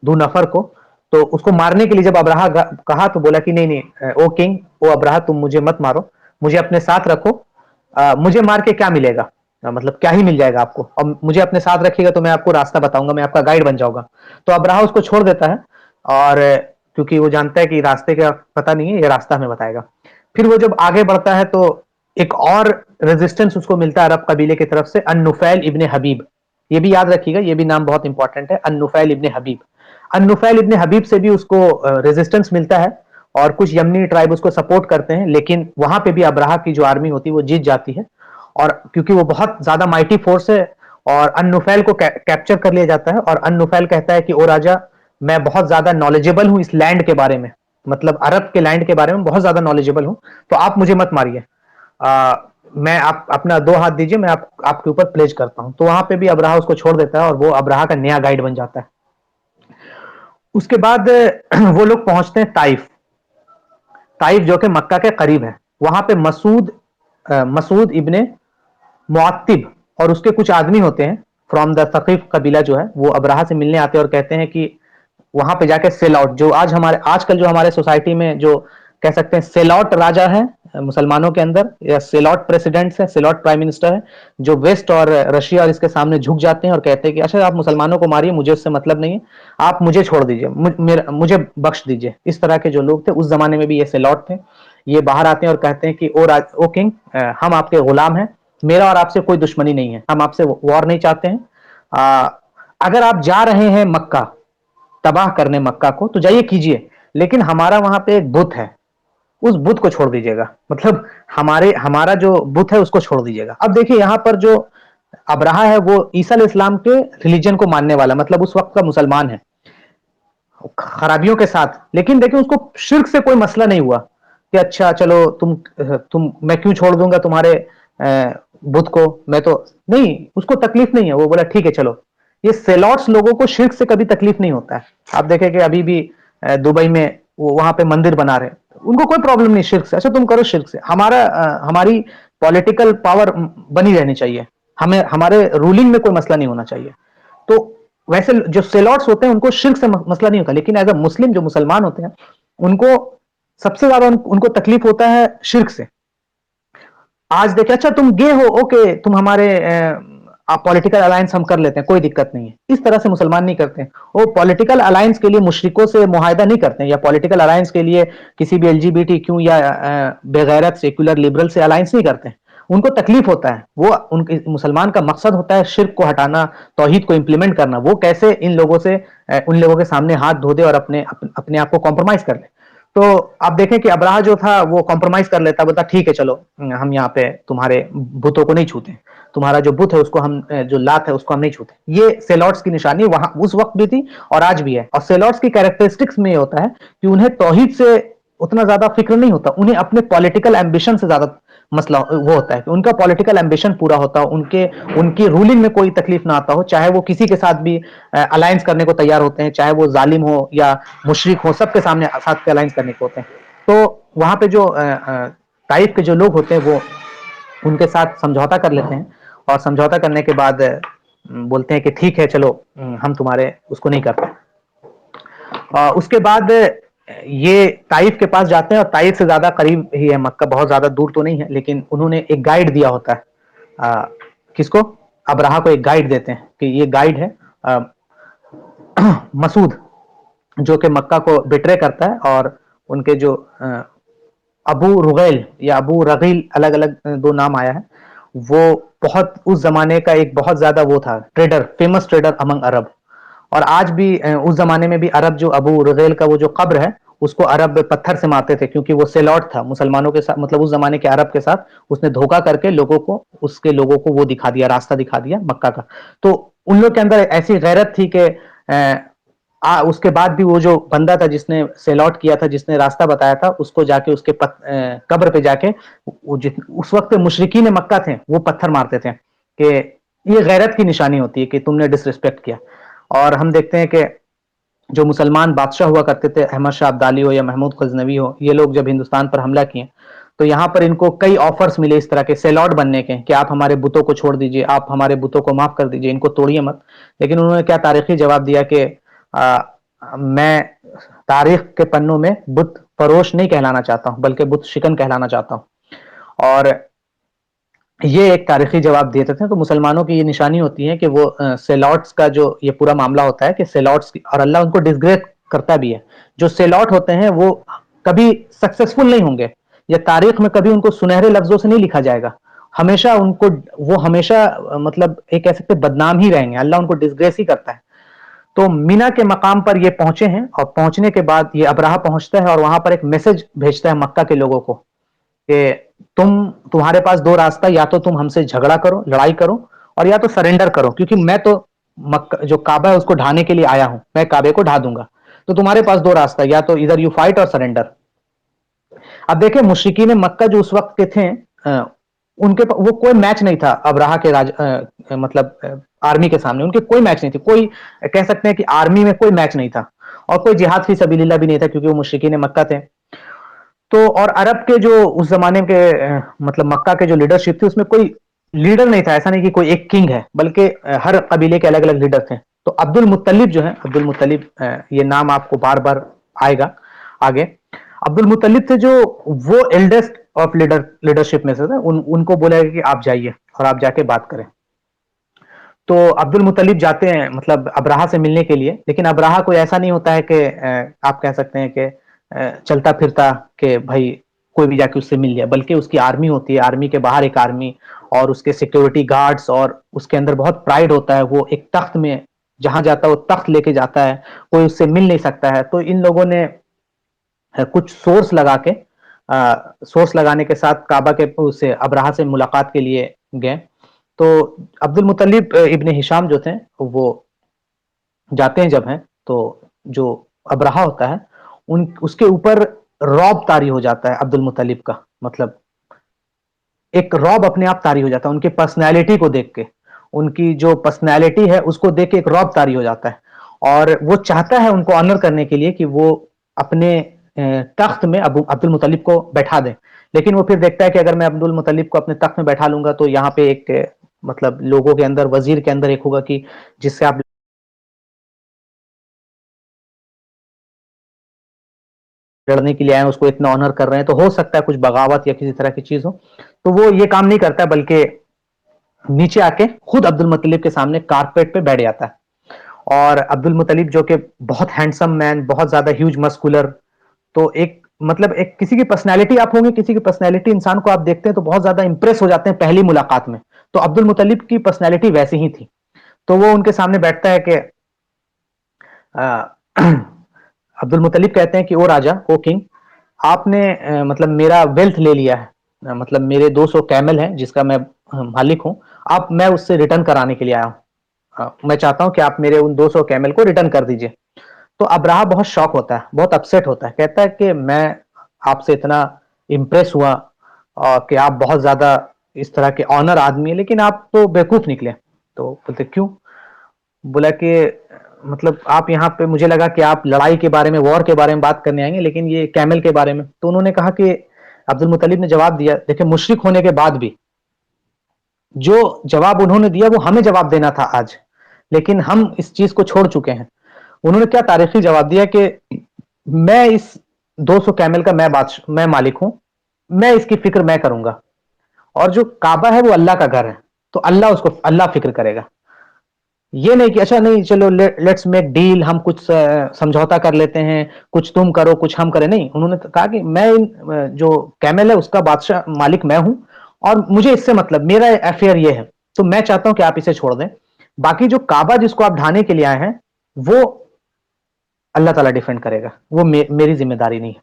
دو نفر کو، تو اس کو مارنے کے لیے جب ابراہا کہا تو بولا کہ نہیں نہیں او کنگ، او ابراہا، تم مجھے مت مارو، مجھے اپنے ساتھ رکھو، مجھے مار کے کیا ملے گا، مطلب کیا ہی مل جائے گا آپ کو، اور مجھے اپنے ساتھ رکھیے گا تو میں آپ کو راستہ بتاؤں گا، میں آپ کا گائیڈ بن جاؤں گا۔ تو ابراہا اس کو چھوڑ دیتا ہے، اور کیونکہ وہ جانتا ہے کہ راستے کا پتہ نہیں ہے، یہ راستہ ہمیں بتائے گا۔ پھر وہ جب آگے بڑھتا ہے تو ایک اور ریزسٹنس اس کو ملتا ہے عرب قبیلے کی طرف سے، النفیل ابن حبیب۔ یہ بھی یاد رکھیے گا، یہ بھی نام بہت امپورٹنٹ ہے، النفیل ابن حبیب۔ النفیل ابن حبیب سے بھی اس کو ریزسٹنس ملتا ہے، اور کچھ یمنی ٹرائب اس کو سپورٹ کرتے ہیں، لیکن وہاں پہ بھی ابراہا کی جو آرمی ہوتی ہے وہ جیت جاتی ہے، اور کیونکہ وہ بہت زیادہ مائٹی فورس ہے، اور النفیل کو کیپچر کر لیا جاتا ہے، اور النفیل کہتا ہے کہ او راجا، میں بہت زیادہ نالجبل ہوں اس لینڈ کے بارے میں، مطلب عرب کے لینڈ کے بارے میں بہت زیادہ نالجبل ہوں، تو آپ مجھے مت ماریے، میں آپ اپنا دو ہاتھ دیجیے، میں آپ کے اوپر پلیج کرتا ہوں۔ تو وہاں پہ بھی ابراہا اس کو چھوڑ دیتا ہے، اور وہ ابراہا کا نیا گائیڈ بن جاتا ہے۔ اس کے بعد وہ لوگ پہنچتے ہیں طائف، طائف جو کہ مکہ کے قریب ہے۔ وہاں پہ مسعود ابن معتب اور اس کے کچھ آدمی ہوتے ہیں فرام دا ثقیف قبیلہ جو ہے، وہ ابراہا سے ملنے آتے ہیں اور کہتے ہیں کہ وہاں پہ جا کے سیل آؤٹ، جو آج کل جو ہمارے سوسائٹی میں جو کہہ سکتے ہیں سیل آؤٹ راجا ہے مسلمانوں کے اندر، یا سیل آؤٹ پریسیڈنٹس ہے، سیل آؤٹ پرائم منسٹر ہے، جو ویسٹ اور رشیا اور اس کے سامنے جھک جاتے ہیں اور کہتے ہیں کہ اچھا آپ مسلمانوں کو ماریے، مجھے اس سے مطلب نہیں ہے، آپ مجھے چھوڑ دیجیے، مجھے بخش دیجیے۔ اس طرح کے جو لوگ تھے اس زمانے میں بھی یہ سیل آؤٹ تھے، یہ باہر آتے ہیں اور کہتے ہیں کہ او کنگ، ہم آپ کے غلام ہیں، میرا اور آپ سے کوئی دشمنی نہیں ہے، ہم آپ سے وار نہیں چاہتے ہیں، اگر آپ جا رہے ہیں مکہ تباہ کرنے مکہ کو تو جائیے کیجیے، لیکن ہمارا وہاں پہ ایک بت ہے، اس بت کو چھوڑ دیجیے گا، مطلب ہمارا جو بت ہے اس کو چھوڑ دیجیے گا۔ اب دیکھیے یہاں پر جو ابراہا ہے وہ عیسیٰ علیہ السلام کے ریلیجن کو ماننے والا، مطلب اس وقت کا مسلمان ہے خرابیوں کے ساتھ، لیکن دیکھیں اس کو شرک سے کوئی مسئلہ نہیں ہوا کہ اچھا چلو میں کیوں چھوڑ دوں گا تمہارے بت کو، میں تو نہیں، اس کو تکلیف نہیں ہے، وہ بولا ٹھیک ہے چلو۔ یہ سیلوٹس لوگوں کو شرک سے کبھی تکلیف نہیں ہوتا ہے، آپ دیکھیں کہ ابھی بھی دبئی میں وہاں پہ مندر بنا رہے ہیں، ان کو کوئی پرابلم نہیں شرک سے، اچھا تم کرو شرک سے، ہماری پولیٹیکل پاور بنی رہنی چاہیے، ہمارے رولنگ میں کوئی مسئلہ نہیں ہونا چاہیے۔ تو ویسے جو سیلوٹس ہوتے ہیں ان کو شرک سے مسئلہ نہیں ہوتا، لیکن ایز اے مسلم جو مسلمان ہوتے ہیں ان کو سب سے زیادہ ان کو تکلیف ہوتا ہے شرک سے۔ آج دیکھیں اچھا تم گے ہو، اوکے تم ہمارے پولیٹیکل الائنس ہم کر لیتے ہیں، کوئی دقت نہیں ہے، اس طرح سے مسلمان نہیں کرتے ہیں، وہ پولیٹیکل الائنس کے لیے مشرکوں سے معاہدہ نہیں کرتے ہیں، یا پولیٹیکل الائنس کے لیے کسی بھی ایل جی بی ٹی کیوں یا بغیرت سیکولر لبرل سے الائنس نہیں کرتے ہیں، ان کو تکلیف ہوتا ہے، وہ ان کے مسلمان کا مقصد ہوتا ہے شرک کو ہٹانا، توحید کو امپلیمنٹ کرنا، وہ کیسے ان لوگوں کے سامنے ہاتھ دھو دے اور اپنے آپ کو کمپرومائز کر لے۔ تو آپ دیکھیں کہ ابراہا جو تھا وہ کمپرومائز کر لیتا، بولتا ٹھیک ہے چلو ہم یہاں پہ تمہارے بتوں کو نہیں چھوتے، تمہارا جو بت ہے اس کو ہم جو لات ہے اس کو ہم نہیں چھوتے۔ یہ سیلوٹس کی نشانی وہاں اس وقت بھی تھی اور آج بھی ہے، اور سیلوٹس کی کیریکٹرسٹکس میں یہ ہوتا ہے کہ انہیں توحید سے اتنا زیادہ فکر نہیں ہوتا، انہیں اپنے پولیٹیکل ایمبیشن سے زیادہ مسئلہ وہ ہوتا ہے کہ ان کا پولیٹیکل ایمبیشن پورا ہوتا ہو، ان کی رولنگ میں کوئی تکلیف نہ آتا ہو، چاہے وہ کسی کے ساتھ بھی الائنس کرنے کو تیار ہوتے ہیں، چاہے وہ ظالم ہو یا مشرک ہو، سب کے سامنے ساتھ الائنس کرنے کو ہوتے ہیں۔ تو وہاں پہ جو طائف کے جو لوگ ہوتے ہیں وہ ان کے ساتھ سمجھوتا کر لیتے ہیں، اور سمجھوتا کرنے کے بعد بولتے ہیں کہ ٹھیک ہے چلو ہم تمہارے اس کو نہیں کرتے۔ اس کے بعد یہ طائف کے پاس جاتے ہیں، اور طائف سے زیادہ قریب ہی ہے مکہ، بہت زیادہ دور تو نہیں ہے، لیکن انہوں نے ایک گائیڈ دیا ہوتا ہے، کس کو؟ ابراہا کو ایک گائیڈ دیتے ہیں کہ یہ گائیڈ ہے مسعود، جو کہ مکہ کو بٹرے کرتا ہے، اور ان کے جو ابو رغیل یا ابو رغیل، الگ الگ دو نام آیا ہے، وہ بہت اس زمانے کا ایک بہت زیادہ وہ تھا ٹریڈر، فیمس ٹریڈر امنگ عرب، اور آج بھی اس زمانے میں بھی عرب جو ابو رغیل کا وہ جو قبر ہے اس کو عرب پتھر سے مارتے تھے، کیونکہ وہ سیلوٹ تھا مسلمانوں کے ساتھ، مطلب اس زمانے کے عرب کے ساتھ اس نے دھوکہ کر کے اس کے لوگوں کو وہ دکھا دیا، راستہ دکھا دیا مکہ کا۔ تو ان لوگ کے اندر ایسی غیرت تھی کہ اس کے بعد بھی وہ جو بندہ تھا جس نے سیلوٹ کیا تھا، جس نے راستہ بتایا تھا، اس کو جا کے اس کے قبر پہ جا کے اس وقت مشرکین مکہ تھے وہ پتھر مارتے تھے، کہ یہ غیرت کی نشانی ہوتی ہے کہ تم نے ڈس ریسپیکٹ کیا۔ اور ہم دیکھتے ہیں کہ جو مسلمان بادشاہ ہوا کرتے تھے، احمد شاہ ابدالی ہو یا محمود غزنوی ہو، یہ لوگ جب ہندوستان پر حملہ کیے تو یہاں پر ان کو کئی آفرز ملے اس طرح کے سیلوٹ بننے کے کہ آپ ہمارے بتوں کو چھوڑ دیجئے، آپ ہمارے بتوں کو معاف کر دیجئے، ان کو توڑیے مت. لیکن انہوں نے کیا تاریخی جواب دیا کہ میں تاریخ کے پنوں میں بت فروش نہیں کہلانا چاہتا ہوں بلکہ بت شکن کہلانا چاہتا ہوں. اور یہ ایک تاریخی جواب دیتے تھے. تو مسلمانوں کی یہ نشانی ہوتی ہے کہ وہ سیلوٹس کا جو یہ پورا معاملہ ہوتا ہے کہ سیلوٹس اور اللہ ان کو ڈسگریس کرتا بھی ہے. جو سیلوٹ ہوتے ہیں وہ کبھی سکسیسفل نہیں ہوں گے، یا تاریخ میں کبھی ان کو سنہرے لفظوں سے نہیں لکھا جائے گا. ہمیشہ ان کو وہ ہمیشہ مطلب ایک کہہ سکتے بدنام ہی رہیں گے، اللہ ان کو ڈسگریس ہی کرتا ہے. تو مینا کے مقام پر یہ پہنچے ہیں، اور پہنچنے کے بعد یہ ابراہہ پہنچتا ہے اور وہاں پر ایک میسج بھیجتا ہے مکہ کے لوگوں کو کہ تمہارے پاس دو راستہ، یا تو تم ہم سے جھگڑا کرو، لڑائی کرو، اور یا تو سرنڈر کرو، کیونکہ میں تو جو کعبہ ہے اس کو ڈھانے کے لیے آیا ہوں، میں کعبے کو ڈھا دوں گا. تو تمہارے پاس دو راستہ، یا تو ادھر یو فائٹ اور سرنڈر. اب دیکھیں مشرکین مکہ جو اس وقت کے تھے، ان کے وہ کوئی میچ نہیں تھا ابراہہ کے مطلب آرمی کے سامنے. ان کے کوئی میچ نہیں تھی، کوئی کہہ سکتے ہیں کہ آرمی میں کوئی میچ نہیں تھا، اور کوئی جہاد فی سبیل اللہ بھی نہیں تھا کیونکہ وہ مشرکین مکہ تھے. تو اور عرب کے جو اس زمانے کے مطلب مکہ کے جو لیڈرشپ تھی، اس میں کوئی لیڈر نہیں تھا. ایسا نہیں کہ کوئی ایک کنگ ہے، بلکہ ہر قبیلے کے الگ الگ لیڈر تھے. تو عبد المطلب جو ہے، عبد المطلب یہ نام آپ کو بار بار آئے گا آگے. عبد المطلب تھے جو وہ ایلڈسٹ آف لیڈرشپ میں سے تھے. ان کو بولا گیا کہ آپ جائیے اور آپ جا کے بات کریں. تو عبد المطلب جاتے ہیں مطلب ابراہہ سے ملنے کے لیے. لیکن ابراہہ کوئی ایسا نہیں ہوتا ہے کہ آپ کہہ سکتے ہیں کہ چلتا پھرتا کہ بھائی کوئی بھی جا کے اس سے مل جائے، بلکہ اس کی آرمی ہوتی ہے، آرمی کے باہر ایک آرمی اور اس کے سیکیورٹی گارڈز، اور اس کے اندر بہت پرائڈ ہوتا ہے. وہ ایک تخت میں جہاں جاتا ہے وہ تخت لے کے جاتا ہے، کوئی اس سے مل نہیں سکتا ہے. تو ان لوگوں نے کچھ سورس لگا کے سورس لگانے کے ساتھ کعبہ کے سے ابراہہ سے ملاقات کے لیے گئے. تو عبد المطلب ابن ہشام جو تھے وہ جاتے ہیں جب ہیں، تو جو ابراہہ ہوتا ہے اس کے اوپر رعب طاری ہو جاتا ہے عبد المطلب کا. مطلب ایک رعب اپنے آپ طاری ہو جاتا ہے ان کے پرسنالٹی کو دیکھ کے. ان کی جو پرسنالٹی ہے اس کو دیکھ کے ایک رعب طاری ہو جاتا ہے، اور وہ چاہتا ہے ان کو آنر کرنے کے لیے کہ وہ اپنے تخت میں عبد المطلب کو بیٹھا دیں. لیکن وہ پھر دیکھتا ہے کہ اگر میں عبد المطلب کو اپنے تخت میں بیٹھا لوں گا تو یہاں پہ ایک مطلب لوگوں کے اندر، وزیر کے اندر ایک ہوگا کہ جس سے آپ لڑنے کے لیے آئے ہیں اس کو اتنا آنر کر رہے ہیں، تو ہو سکتا ہے کچھ بغاوت یا کسی طرح کی چیز ہو. تو وہ یہ کام نہیں کرتا، بلکہ نیچے آ کے خود عبد المطلب کے سامنے کارپیٹ پہ بیٹھ جاتا ہے. اور عبد المطلب جو کہ بہت ہینڈسم مین، بہت زیادہ ہیوج مسکولر، تو ایک مطلب ایک کسی کی پرسنالٹی آپ ہوں گے، کسی کی پرسنالٹی انسان کو آپ دیکھتے ہیں تو بہت زیادہ امپریس ہو جاتے ہیں پہلی ملاقات میں. تو عبد المطلب کی پرسنالٹی ویسی ہی تھی. تو وہ ان کے سامنے بیٹھتا ہے کہ عبد المطلب کہتے ہیں کہ او راجا، او کنگ، آپ نے مطلب میرا ویلتھ لے لیا ہے، مطلب میرے 200 کیمل ہیں جس کا میں مالک ہوں، میں اس سے ریٹرن کرانے کے لیے آیا ہوں. میں چاہتا ہوں کہ آپ میرے ان 200 کیمل کو ریٹرن کر دیجئے. تو ابراہہ بہت شاک ہوتا ہے، بہت اپسیٹ ہوتا ہے. کہتا ہے کہ میں آپ سے اتنا امپریس ہوا کہ آپ بہت زیادہ اس طرح کے آنر آدمی ہیں، لیکن آپ تو بیوقوف نکلے. تو بولتے کیوں؟ بولا کہ مطلب آپ یہاں پہ مجھے لگا کہ آپ لڑائی کے بارے میں، وار کے بارے میں بات کرنے آئیں گے، لیکن یہ کیمل کے بارے میں. تو انہوں نے کہا کہ عبد المطلب نے جواب دیا، دیکھیں مشرک ہونے کے بعد بھی جو جواب انہوں نے دیا وہ ہمیں جواب دینا تھا آج، لیکن ہم اس چیز کو چھوڑ چکے ہیں. انہوں نے کیا تاریخی جواب دیا کہ میں اس 200 کیمل کا میں مالک ہوں، میں اس کی فکر میں کروں گا، اور جو کعبہ ہے وہ اللہ کا گھر ہے، تو اللہ فکر کرے گا. یہ نہیں کہ اچھا نہیں چلو لیٹس میک ڈیل، ہم کچھ سمجھوتا کر لیتے ہیں، کچھ تم کرو کچھ ہم کریں. نہیں، انہوں نے کہا کہ میں جو کیمل ہے اس کا بادشاہ مالک میں ہوں، اور مجھے اس سے مطلب میرا افیئر یہ ہے، تو میں چاہتا ہوں کہ آپ اسے چھوڑ دیں. باقی جو کعبہ جس کو آپ ڈھانے کے لیے آئے ہیں وہ اللہ تعالیٰ ڈیفینڈ کرے گا، وہ میری ذمہ داری نہیں ہے.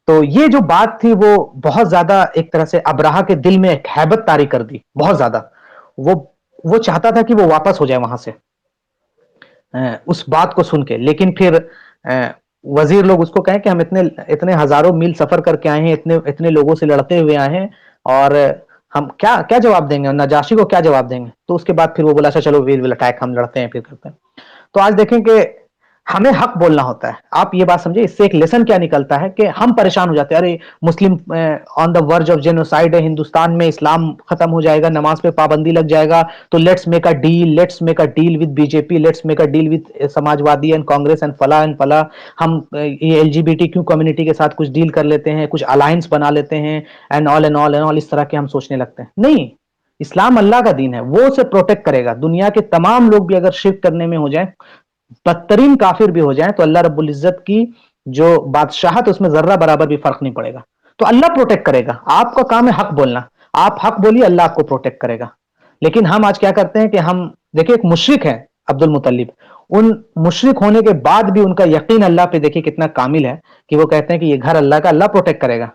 تو یہ جو بات تھی وہ بہت زیادہ ایک طرح سے ابراہہ کے دل میں ایک ہیبت طاری کر دی، بہت زیادہ. وہ چاہتا تھا کہ وہ واپس ہو جائے وہاں سے اس بات کو سن کے. لیکن پھر وزیر لوگ اس کو کہیں کہ ہم اتنے ہزاروں میل سفر کر کے آئے ہیں، اتنے لوگوں سے لڑتے ہوئے آئے ہیں، اور ہم کیا جواب دیں گے، نجاشی کو کیا جواب دیں گے. تو اس کے بعد پھر وہ بولا اچھا چلو ویل ول اٹیک، ہم لڑتے ہیں پھر کرتے ہیں. تو آج دیکھیں کہ ہمیں حق بولنا ہوتا ہے. آپ یہ بات سمجھے, اس سے ایک لیسن کیا نکلتا ہے کہ ہم پریشان ہو جاتے ہیں, ارے مسلم آن دا ورج آف جینوسائڈ ہے, ہندوستان میں اسلام ختم ہو جائے گا, نماز پہ پابندی لگ جائے گا, تو let's make a deal with B J P, let's make a deal with Samajwadi and Congress and فلاں اینڈ فلاں. ہم یہ ایل جی بی ٹی کیوں کمیونٹی کے ساتھ کچھ ڈیل کر لیتے ہیں, کچھ الائنس بنا لیتے ہیں, and all and all and all, اس طرح کے ہم سوچنے لگتے ہیں. نہیں, اسلام اللہ کا دین ہے, وہ اسے پروٹیکٹ کرے گا. دنیا کے تمام لوگ بھی اگر شرک کرنے میں ہو جائیں, بدترین کافر بھی ہو جائیں, تو اللہ رب العزت کی جو بادشاہت اس میں ذرہ برابر بھی فرق نہیں پڑے گا. تو اللہ پروٹیکٹ کرے گا. آپ کا کام ہے حق بولنا, آپ حق بولیے, اللہ آپ کو پروٹیکٹ کرے گا. لیکن ہم آج کیا کرتے ہیں کہ ہم دیکھیں, ایک مشرک ہے عبد المطلب, ان مشرک ہونے کے بعد بھی ان کا یقین اللہ پہ دیکھیں کتنا کامل ہے, کہ وہ کہتے ہیں کہ یہ گھر اللہ کا, اللہ پروٹیکٹ کرے گا.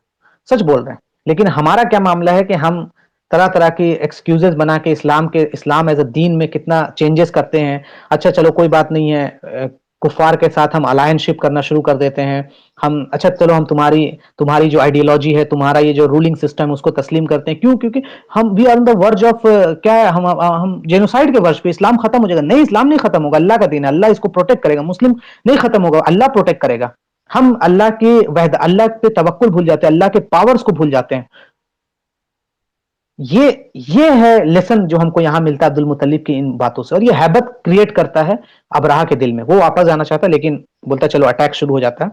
سچ بول رہے ہیں. لیکن ہمارا کیا معاملہ ہے کہ ہم طرح طرح کی ایکسکیوزز بنا کے اسلام ایز اے دین میں کتنا چینجز کرتے ہیں. اچھا چلو کوئی بات نہیں ہے, کفار کے ساتھ ہم الائنس شپ کرنا شروع کر دیتے ہیں. ہم اچھا چلو ہم تمہاری جو آئیڈیالوجی ہے, تمہارا یہ جو رولنگ سسٹم ہے, اس کو تسلیم کرتے ہیں. کیوں؟ کیونکہ ہم we are on the ورج of کیا ہے, ہم جینوسائڈ کے ورج پہ, اسلام ختم ہو جائے گا. نہیں, اسلام نہیں ختم ہوگا, اللہ کا دین ہے, اللہ اس کو پروٹیکٹ کرے گا. مسلم نہیں ختم ہوگا, اللہ پروٹیکٹ کرے گا. ہم اللہ کی اللہ پہ توکل بھول جاتے ہیں, اللہ کے پاورز کو بھول جاتے ہیں. یہ ہے لیسن جو ہم کو یہاں ملتا ہے عبد المطلب کی ان باتوں سے, اور یہ ہیبت کریٹ کرتا ہے ابراہ کے دل میں. وہ واپس جانا چاہتا ہے, لیکن بولتا چلو اٹیک شروع ہو جاتا ہے.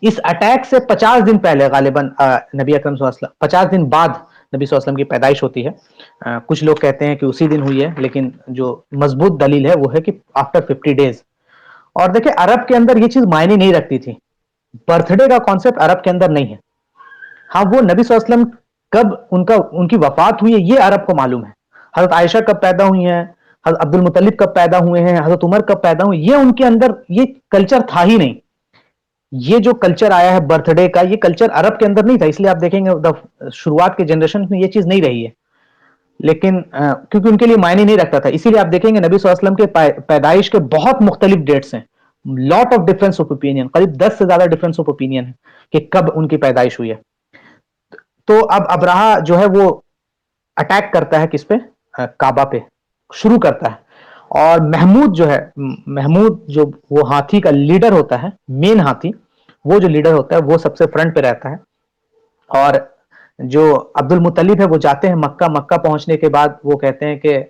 اس اٹیک سے 50 دن پہلے غالباً نبی اکرم صلی اللہ علیہ وسلم, 50 دن بعد نبی صلی اللہ علیہ وسلم کی پیدائش ہوتی ہے. کچھ لوگ کہتے ہیں کہ اسی دن ہوئی ہے, لیکن جو مضبوط دلیل ہے وہ ہے کہ آفٹر 50 ڈیز. اور دیکھیں, عرب کے اندر یہ چیز معنی نہیں رکھتی تھی. برتھ ڈے کا کانسیپٹ عرب کے اندر نہیں ہے. ہاں, وہ نبی صلی اللہ علیہ وسلم کب ان کی وفات ہوئی ہے یہ عرب کو معلوم ہے. حضرت عائشہ کب پیدا ہوئی ہیں, حضرت عبد المطلب کب پیدا ہوئے ہیں, حضرت عمر کب پیدا ہوئے, یہ ان کے اندر یہ کلچر تھا ہی نہیں. یہ جو کلچر آیا ہے برتھ ڈے کا, یہ کلچر عرب کے اندر نہیں تھا. اس لیے آپ دیکھیں گے شروعات کے جنریشن میں یہ چیز نہیں رہی ہے. لیکن کیونکہ ان کے لیے معنی نہیں رکھتا تھا, اسی لیے آپ دیکھیں گے نبی صلی اللہ علیہ وسلم کے پیدائش کے بہت مختلف ڈیٹس ہیں. Lot of difference of opinion, قریب 10 سے زیادہ ڈفرنس آف اوپینین ہے کہ کب ان کی پیدائش ہوئی ہے. تو اب ابراہ جو ہے وہ اٹیک کرتا ہے کس پہ, کعبہ پہ شروع کرتا ہے. اور محمود جو ہے, محمود جو وہ ہاتھی کا لیڈر ہوتا ہے, مین ہاتھی, وہ جو لیڈر ہوتا ہے وہ سب سے فرنٹ پہ رہتا ہے. اور جو عبد المطلب ہے وہ جاتے ہیں مکہ. مکہ پہنچنے کے بعد وہ کہتے ہیں کہ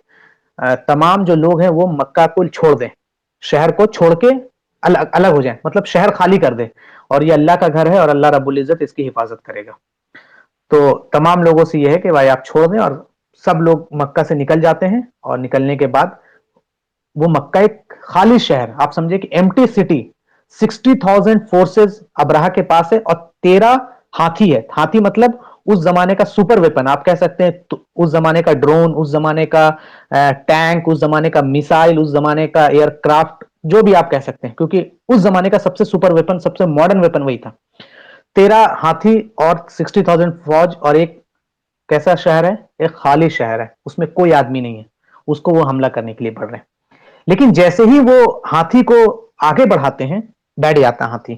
تمام جو لوگ ہیں وہ مکہ کو چھوڑ دیں, شہر کو چھوڑ کے الگ ہو جائیں, مطلب شہر خالی کر دیں, اور یہ اللہ کا گھر ہے اور اللہ رب العزت اس کی حفاظت کرے گا. تو تمام لوگوں سے یہ ہے کہ بھائی آپ چھوڑ دیں, اور سب لوگ مکہ سے نکل جاتے ہیں. اور نکلنے کے بعد وہ مکہ ایک خالی شہر, آپ سمجھے کہ ایمٹی سٹی, 60,000 فورسز ابراہ کے پاس ہے, اور 13 ہاتھی ہے. ہاتھی مطلب اس زمانے کا سپر ویپن آپ کہہ سکتے ہیں, اس زمانے کا ڈرون, اس زمانے کا ٹینک, اس زمانے کا میسائل, اس زمانے کا ایئر کرافٹ, جو بھی آپ کہہ سکتے ہیں, کیونکہ اس زمانے کا سب سے سپر ویپن, سب سے ماڈرن ویپن وہی تھا. 13 ہاتھی اور 60,000 فوج, اور ایک کیسا شہر ہے, ایک خالی شہر ہے, اس میں کوئی آدمی نہیں ہے, اس کو وہ حملہ کرنے کے لیے بڑھ رہے ہیں. لیکن جیسے ہی وہ ہاتھی کو آگے بڑھاتے ہیں, بیٹھ جاتا ہاتھی.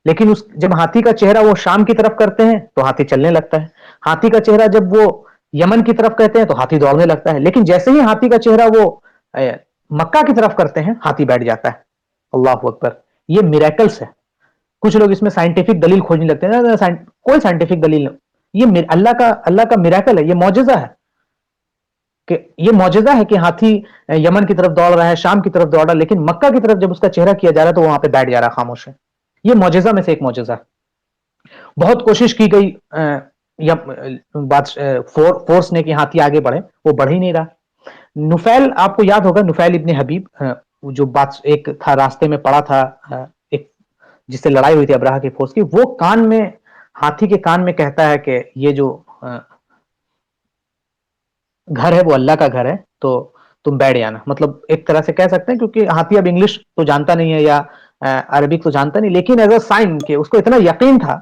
لیکن جب ہاتھی کا چہرہ وہ شام کی طرف کرتے ہیں تو ہاتھی چلنے لگتا ہے. ہاتھی کا چہرہ جب وہ یمن کی طرف کہتے ہیں تو ہاتھی دوڑنے لگتا ہے. لیکن جیسے ہی ہاتھی کا چہرہ وہ مکہ کی طرف کرتے ہیں, ہاتھی بیٹھ جاتا ہے. اللہ اکبر, یہ میریکلس ہے. کچھ لوگ اس میں سائنٹیفک دلیل کھوجنے لگتے ہیں, کوئی سائنٹیفک دلیل نہیں. یہ اللہ کا میریکل ہے, یہ معجزہ ہے. کہ یہ معجزہ ہے کہ ہاتھی یمن کی طرف دوڑ رہا ہے, شام کی طرف دوڑ رہا ہے, لیکن مکہ کی طرف جب اس کا چہرہ کیا جا رہا ہے تو وہاں پہ بیٹھ جا رہا ہے خاموش ہے. یہ معجزہ میں سے ایک معجزہ. بہت کوشش کی گئی فورس نے کہ ہاتھی آگے بڑھے, وہ بڑھ ہی نہیں رہا. نفیل, آپ کو یاد ہوگا نفیل ابن حبیب, جو بات ایک تھا راستے میں پڑا تھا, ایک جس سے لڑائی ہوئی تھی ابراہ کی فورس کی, وہ کان میں, ہاتھی کے کان میں کہتا ہے کہ یہ جو گھر ہے وہ اللہ کا گھر ہے, تو تم بیٹھ جانا. مطلب ایک طرح سے کہہ سکتے ہیں, کیونکہ ہاتھی اب انگلش تو جانتا نہیں ہے یا عربک تو جانتا نہیں, لیکن ایز اے سائن کہ اس کو اتنا یقین تھا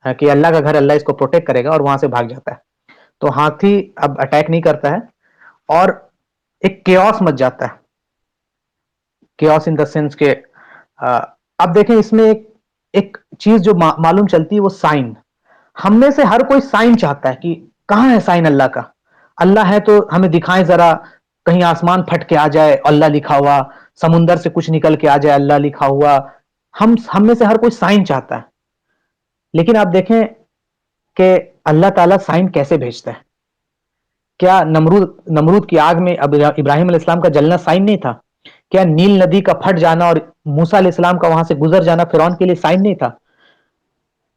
کہ اللہ کا گھر, اللہ اس کو پروٹیکٹ کرے گا, اور وہاں سے بھاگ جاتا ہے. تو ہاتھی اب اٹیک نہیں کرتا ہے, اور ایک کیوس مچ جاتا ہے. کیوس ان دا سینس کہ اب دیکھیں اس میں ایک چیز جو معلوم چلتی ہے وہ سائن. ہم میں سے ہر کوئی سائن چاہتا ہے کہ کہاں ہے سائن اللہ کا. اللہ ہے تو ہمیں دکھائیں ذرا, کہیں آسمان پھٹ کے آ جائے اللہ لکھا ہوا, سمندر سے کچھ نکل کے آ جائے اللہ لکھا ہوا. ہم میں سے ہر کوئی سائن چاہتا ہے, لیکن آپ دیکھیں کہ اللہ تعالیٰ سائن کیسے بھیجتا ہے. کیا نمرود کی آگ میں ابراہیم علیہ السلام کا جلنا سائن نہیں تھا؟ کیا نیل ندی کا پھٹ جانا اور موسیٰ علیہ السلام کا وہاں سے گزر جانا فرعون کے لیے سائن نہیں تھا؟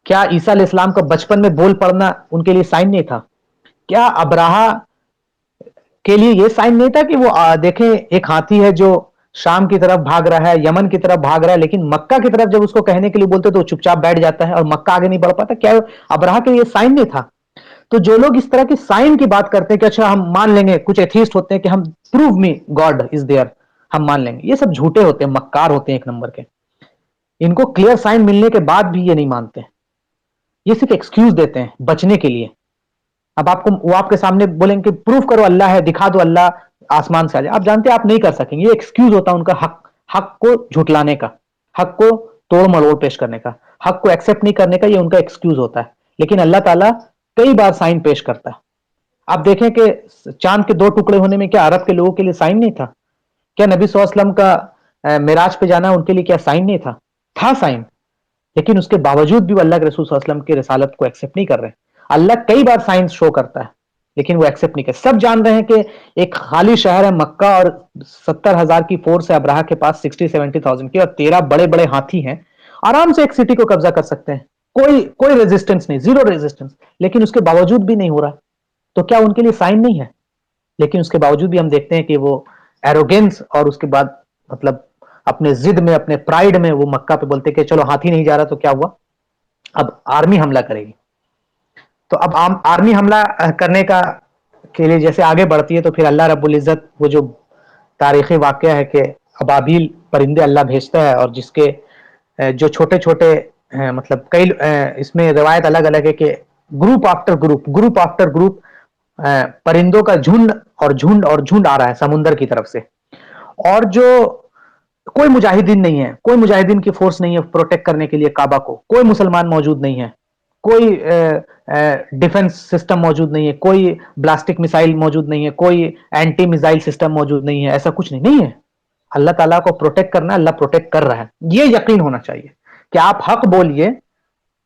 کیا عیسیٰ علیہ السلام کا بچپن میں بول پڑنا ان کے لیے سائن نہیں تھا؟ کیا ابراہا کے لیے یہ سائن نہیں تھا کہ وہ دیکھیں ایک ہاتھی ہے جو شام کی طرف بھاگ رہا ہے, یمن کی طرف بھاگ رہا ہے, لیکن مکہ کی طرف جب اس کو کہنے کے لیے بولتے تو وہ چپ چاپ بیٹھ جاتا ہے اور مکہ آگے نہیں بڑھ پاتا؟ کیا ابراہا کے لیے سائن نہیں تھا؟ تو جو لوگ اس طرح کی سائن کی بات کرتے ہیں کہ اچھا ہم مان لیں گے, کچھ ایتھیسٹ ہوتے ہیں کہ ہم prove me God is there, ہم مان لیں گے, یہ سب جھوٹے ہوتے ہیں, مکار ہوتے ہیں ایک نمبر کے. ان کو کلیئر سائن ملنے کے بعد بھی یہ نہیں مانتے, یہ صرف ایکسکیوز دیتے ہیں بچنے کے لیے. اب آپ کو وہ آپ کے سامنے بولیں کہ پروف کرو اللہ ہے, دکھا دو اللہ آسمان سے آ جائے, آپ جانتے ہیں آپ نہیں کر سکیں گے. یہ ایکسکیوز ہوتا ہے ان کا حق کو جھٹلانے کا, حق کو توڑ مروڑ پیش کرنے کا, حق کو ایکسپٹ نہیں کرنے کا, یہ ان کا ایکسکیوز ہوتا ہے. لیکن اللہ تعالیٰ کئی بار سائن پیش کرتا ہے. آپ دیکھیں کہ چاند کے 2 ٹکڑے ہونے میں کیا عرب کے لوگوں کے لیے سائن نہیں تھا؟ کیا نبی صلی اللہ علیہ وسلم کا معراج پہ جانا ان کے لیے کیا سائن نہیں تھا؟ تھا سائن. لیکن اس کے باوجود بھی وہ اللہ کے رسول صلی اللہ علیہ وسلم کی رسالت کو ایکسپٹ نہیں کر رہے. اللہ کئی بار سائنس شو کرتا ہے لیکن وہ ایکسپٹ نہیں کرتے. سب جان رہے ہیں کہ ایک خالی شہر ہے مکہ اور 70,000 کی فورس ہے ابراہا کے پاس, 60-70,000 کی, اور 13 بڑے بڑے ہاتھی ہیں, آرام سے ایک سٹی کو قبضہ کر سکتے ہیں, کوئی ریزسٹنس نہیں, زیرو ریزسٹنس. لیکن اس کے باوجود بھی نہیں ہو رہا, تو کیا ان کے لیے سائن نہیں ہے؟ لیکن اس کے باوجود بھی ہم دیکھتے ہیں کہ وہ ایروگینس اور اس کے بعد مطلب اپنے ضد میں, اپنے پرائیڈ میں وہ مکہ پہ بولتے کہ چلو ہاتھی نہیں جا رہا تو کیا ہوا, اب آرمی حملہ کرے گی. تو اب آرمی حملہ کرنے کا کے لیے جیسے آگے بڑھتی ہے تو پھر اللہ رب العزت وہ جو تاریخی واقعہ ہے کہ ابابیل پرندے اللہ بھیجتا ہے, اور جس کے جو چھوٹے چھوٹے مطلب کئی اس میں روایت الگ الگ ہے کہ گروپ آفٹر گروپ پرندوں کا جھنڈ اور جھنڈ اور جھنڈ آ رہا ہے سمندر کی طرف سے, اور جو کوئی مجاہدین نہیں ہے, کوئی مجاہدین کی فورس نہیں ہے پروٹیکٹ کرنے کے لیے کعبہ کو, کوئی مسلمان موجود نہیں ہے, کوئی ڈیفنس سسٹم موجود نہیں ہے, کوئی بلاسٹک میسائل موجود نہیں ہے, کوئی اینٹی میزائل سسٹم موجود نہیں ہے, ایسا کچھ نہیں ہے. اللہ تعالیٰ کو پروٹیکٹ کرنا, اللہ پروٹیکٹ کر رہا ہے, یہ یقین ہونا چاہیے کہ آپ حق بولیے,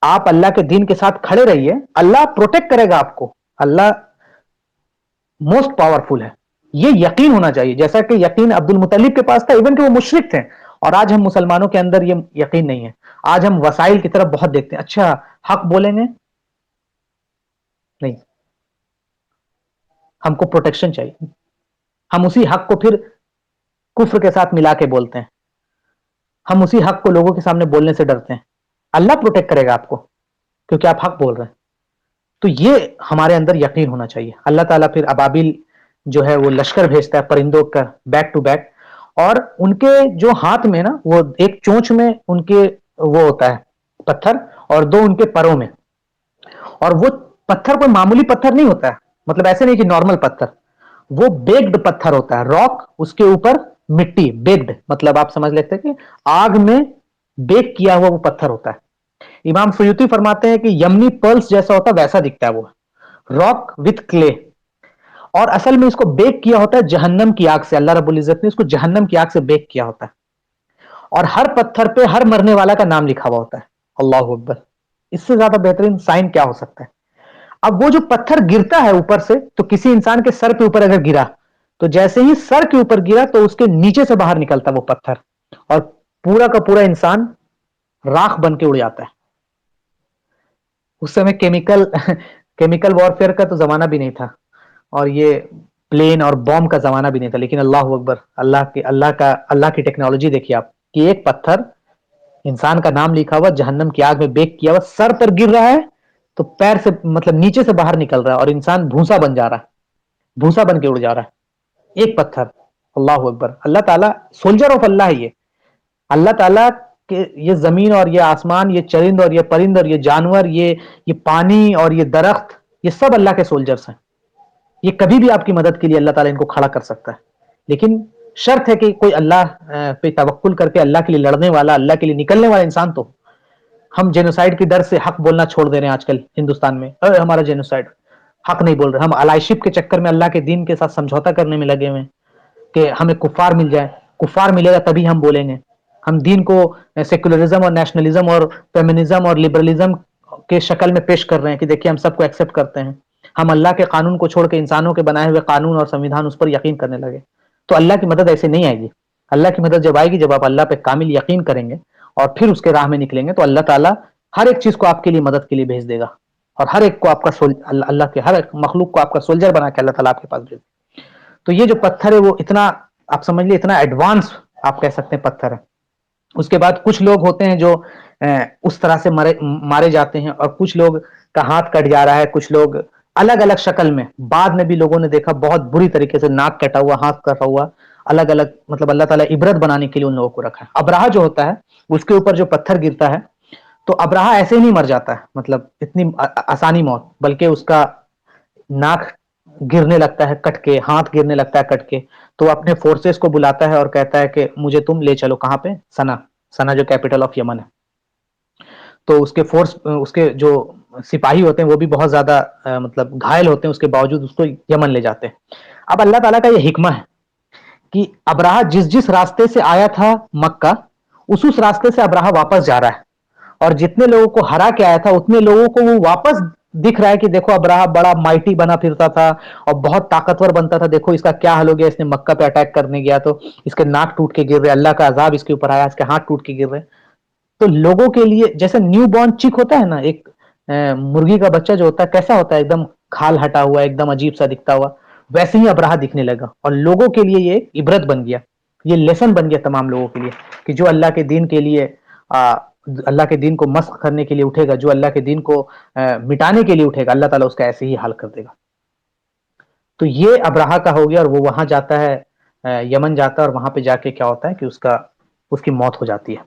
آپ اللہ کے دین کے ساتھ کھڑے رہیے, اللہ پروٹیکٹ کرے گا آپ کو, اللہ موسٹ پاورفل ہے, یہ یقین ہونا چاہیے. جیسا کہ یقین عبد المطلب کے پاس تھا, ایون کہ وہ مشرک تھے, اور آج ہم مسلمانوں کے اندر یہ یقین نہیں ہے. آج ہم وسائل کی طرف بہت دیکھتے ہیں, اچھا حق بولیں گے نہیں, ہم کو پروٹیکشن چاہیے, ہم اسی حق کو پھر کفر کے ساتھ ملا کے بولتے ہیں, ہم اسی حق کو لوگوں کے سامنے بولنے سے ڈرتے ہیں. اللہ پروٹیکٹ کرے گا آپ کو کیونکہ آپ حق بول رہے ہیں. تو یہ ہمارے اندر یقین ہونا چاہیے. اللہ تعالیٰ پھر ابابیل جو ہے وہ لشکر بھیجتا ہے پرندوں کا بیک ٹو بیک, اور ان کے جو ہاتھ میں نا وہ ایک چونچ میں ان کے وہ ہوتا ہے پتھر, اور 2 ان کے پروں میں, اور وہ پتھر کوئی معمولی پتھر نہیں ہوتا ہے, مطلب ایسے نہیں کہ نارمل پتھر, وہ بیکڈ پتھر ہوتا ہے, راک, اس کے اوپر مٹی, بیکڈ مطلب آپ سمجھ لیتے ہیں کہ آگ میں بیک کیا ہوا وہ پتھر ہوتا ہے. امام سیوطی فرماتے ہیں کہ یمنی پرلس جیسا ہوتا ہے ویسا دکھتا ہے وہ, راک وتھ کلے, اور اصل میں اس کو بیک کیا ہوتا ہے جہنم کی آگ سے. اللہ رب العزت نے اس کو جہنم کی آگ سے بیک کیا ہوتا ہے, اور ہر پتھر پہ ہر مرنے والا کا نام لکھا ہوا ہوتا ہے. اللہ اکبر, اس سے زیادہ بہترین سائن کیا ہو سکتا ہے؟ اب وہ جو پتھر گرتا ہے اوپر سے, تو کسی انسان کے سر کے اوپر اگر گرا تو جیسے ہی سر کے اوپر گرا تو اس کے نیچے سے باہر نکلتا وہ پتھر, اور پورا کا پورا انسان راکھ بن کے اڑ جاتا ہے. اس سمے کیمیکل وارفیئر کا تو زمانہ بھی نہیں تھا, اور یہ پلین اور بوم کا زمانہ بھی نہیں تھا, لیکن اللہ اکبر, اللہ کی ٹیکنالوجی دیکھیے آپ, کہ ایک پتھر انسان کا نام لکھا ہوا جہنم کی آگ میں بیک کیا ہوا سر پر گر رہا ہے, تو پیر سے مطلب نیچے سے باہر نکل رہا ہے, اور انسان بھوسا بن جا رہا ہے, بھوسا بن کے اڑ جا رہا ہے, ایک پتھر. اللہ اکبر, اللہ تعالیٰ سولجر آف اللہ ہے یہ. اللہ تعالیٰ کہ یہ زمین اور یہ آسمان, یہ چرند اور یہ پرند اور یہ جانور, یہ پانی اور یہ درخت, یہ سب اللہ کے سولجرز ہیں. یہ کبھی بھی آپ کی مدد کے لیے اللہ تعالیٰ ان کو کھڑا کر سکتا ہے, لیکن شرط ہے کہ کوئی اللہ پہ توکل کر کے اللہ کے لیے لڑنے والا, اللہ کے لیے نکلنے والا انسان. تو ہم جینوسائیڈ کی در سے حق بولنا چھوڑ دے رہے ہیں آج کل ہندوستان میں, ہمارا جینوسائیڈ, حق نہیں بول رہے. ہم الائشپ کے چکر میں اللہ کے دین کے ساتھ سمجھوتا کرنے میں لگے ہوئے ہیں کہ ہمیں کفار مل جائے. کفار ملے گا تبھی ہم بولیں گے. ہم دین کو سیکولرزم اور نیشنلزم اور فیمنزم اور لبرلزم کے شکل میں پیش کر رہے ہیں کہ دیکھیے ہم سب کو ایکسیپٹ کرتے ہیں. ہم اللہ کے قانون کو چھوڑ کے انسانوں کے بنائے ہوئے قانون اور سنویدھان اس پر یقین کرنے لگے. تو اللہ کی مدد ایسے نہیں آئے گی. اللہ کی مدد جب آئے گی جب آپ اللہ پہ کامل یقین کریں گے اور پھر اس کے راہ میں نکلیں گے تو اللہ تعالیٰ ہر ایک چیز کو آپ کے لیے مدد کے لیے بھیج دے گا اور ہر ایک کو آپ کا اللہ کے ہر ایک مخلوق کو آپ کا سولجر بنا کے اللہ تعالیٰ آپ کے پاس بھیج دے. تو یہ جو پتھر ہے وہ اتنا آپ سمجھ لیے اتنا ایڈوانس آپ کہہ سکتے ہیں پتھر ہے. اس کے بعد کچھ لوگ ہوتے ہیں جو اس طرح سے مارے جاتے ہیں اور کچھ لوگ کا ہاتھ کٹ جا رہا ہے. کچھ لوگ الگ الگ شکل میں بعد میں بھی لوگوں نے دیکھا بہت بری طریقے سے ناک کٹا ہوا ہاتھ کٹا ہوا الگ الگ مطلب اللہ تعالیٰ عبرت بنانے کے لیے ان لوگوں کو رکھا ہے. ابراہ جو ہوتا ہے اس کے اوپر جو پتھر گرتا ہے تو ابراہ ایسے ہی نہیں مر جاتا ہے مطلب اتنی آسانی موت, بلکہ اس کا ناک گرنے لگتا ہے کٹ کے, ہاتھ گرنے لگتا ہے کٹ کے. تو اپنے فورسز کو بلاتا ہے اور کہتا ہے کہ مجھے تم لے چلو کہاں پہ, سنا جو کیپٹل آف یمن ہے. تو اس کے فورس اس کے جو سپاہی ہوتے ہیں وہ بھی بہت زیادہ مطلب گھائل ہوتے ہیں, اس کے باوجود اس کو یمن لے جاتے ہیں. اب اللہ تعالیٰ کا یہ حکمہ ہے کہ ابراہ جس راستے سے آیا تھا مکہ اس راستے سے ابراہ واپس جا رہا ہے, اور جتنے لوگوں کو ہرا کے آیا تھا اتنے لوگوں کو وہ واپس دکھ رہا ہے کہ دیکھو ابراہ بڑا مائٹی بنا پھرتا تھا اور بہت طاقتور بنتا تھا, دیکھو اس کا کیا حل ہو گیا, اس نے مکہ پہ اٹیک کرنے گیا تو اس کے ناک ٹوٹ کے گر رہے, اللہ کا عذاب اس کے اوپر آیا, اس کے ہاتھ ٹوٹ کے گر رہے. تو لوگوں کے لیے جیسے نیو بورن چک ہوتا ہے نا, ایک مرغی کا بچہ جو ہوتا ہے کیسا ہوتا ہے, ایک دم کھال ہٹا ہوا, ایک دم عجیب سا دکھتا ہوا, ویسے ہی ابراہ دکھنے لگا. اور لوگوں کے لیے یہ عبرت بن گیا, یہ لیسن بن گیا تمام لوگوں کے لیے کہ جو اللہ کے دین کے لیے اللہ کے دین کو مسخ کرنے کے لیے اٹھے گا, جو اللہ کے دین کو مٹانے کے لیے اٹھے گا, اللہ تعالیٰ اس کا ایسے ہی حال کر دے گا. تو یہ ابراہ کا ہو گیا, اور وہ وہاں جاتا ہے یمن جاتا ہے, اور وہاں پہ جا کے کیا ہوتا ہے کہ اس کی موت ہو جاتی ہے.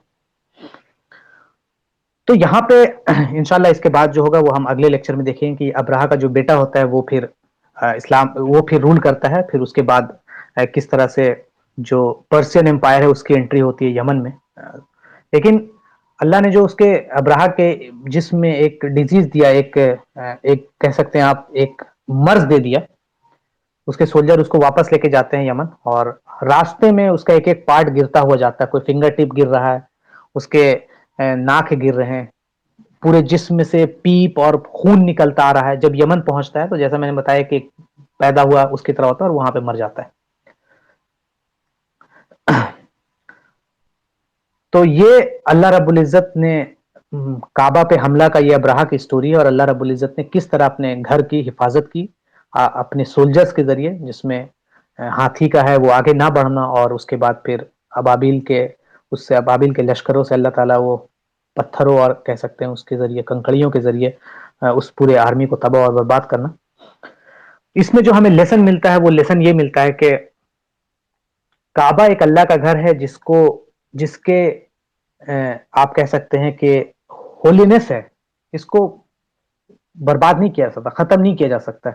تو یہاں پہ انشاءاللہ اس کے بعد جو ہوگا وہ ہم اگلے لیکچر میں دیکھیں کہ ابراہ کا جو بیٹا ہوتا ہے وہ پھر وہ پھر رول کرتا ہے. پھر اس کے بعد کس طرح سے جو پرشین امپائر ہے اس کی انٹری ہوتی ہے یمن میں. لیکن اللہ نے جو اس کے ابراہ کے جسم میں ایک ڈیزیز دیا, ایک کہہ سکتے ہیں آپ ایک مرض دے دیا, اس کے سولجر اس کو واپس لے کے جاتے ہیں یمن, اور راستے میں اس کا ایک ایک پارٹ گرتا ہوا جاتا ہے. کوئی فنگر ٹپ گر رہا ہے, اس کے ناک گر رہے ہیں, پورے جسم سے پیپ اور خون نکلتا آ رہا ہے. جب یمن پہنچتا ہے تو جیسا میں نے بتایا کہ پیدا ہوا اس کی طرح ہوتا ہے اور وہاں پہ مر جاتا ہے. تو یہ اللہ رب العزت نے کعبہ پہ حملہ کا یہ ابراہ کی اسٹوری ہے, اور اللہ رب العزت نے کس طرح اپنے گھر کی حفاظت کی اپنے سولجرز کے ذریعے, جس میں ہاتھی کا ہے وہ آگے نہ بڑھنا, اور اس کے بعد پھر ابابیل کے لشکروں سے اللہ تعالیٰ وہ پتھروں اور کہہ سکتے ہیں اس کے ذریعے کنکڑیوں کے ذریعے اس پورے آرمی کو تباہ اور برباد کرنا. اس میں جو ہمیں لیسن ملتا ہے وہ لیسن یہ ملتا ہے کہ کعبہ ایک اللہ کا گھر ہے جس کے آپ کہہ سکتے ہیں کہ ہولینس ہے, اس کو برباد نہیں کیا جا سکتا, ختم نہیں کیا جا سکتا.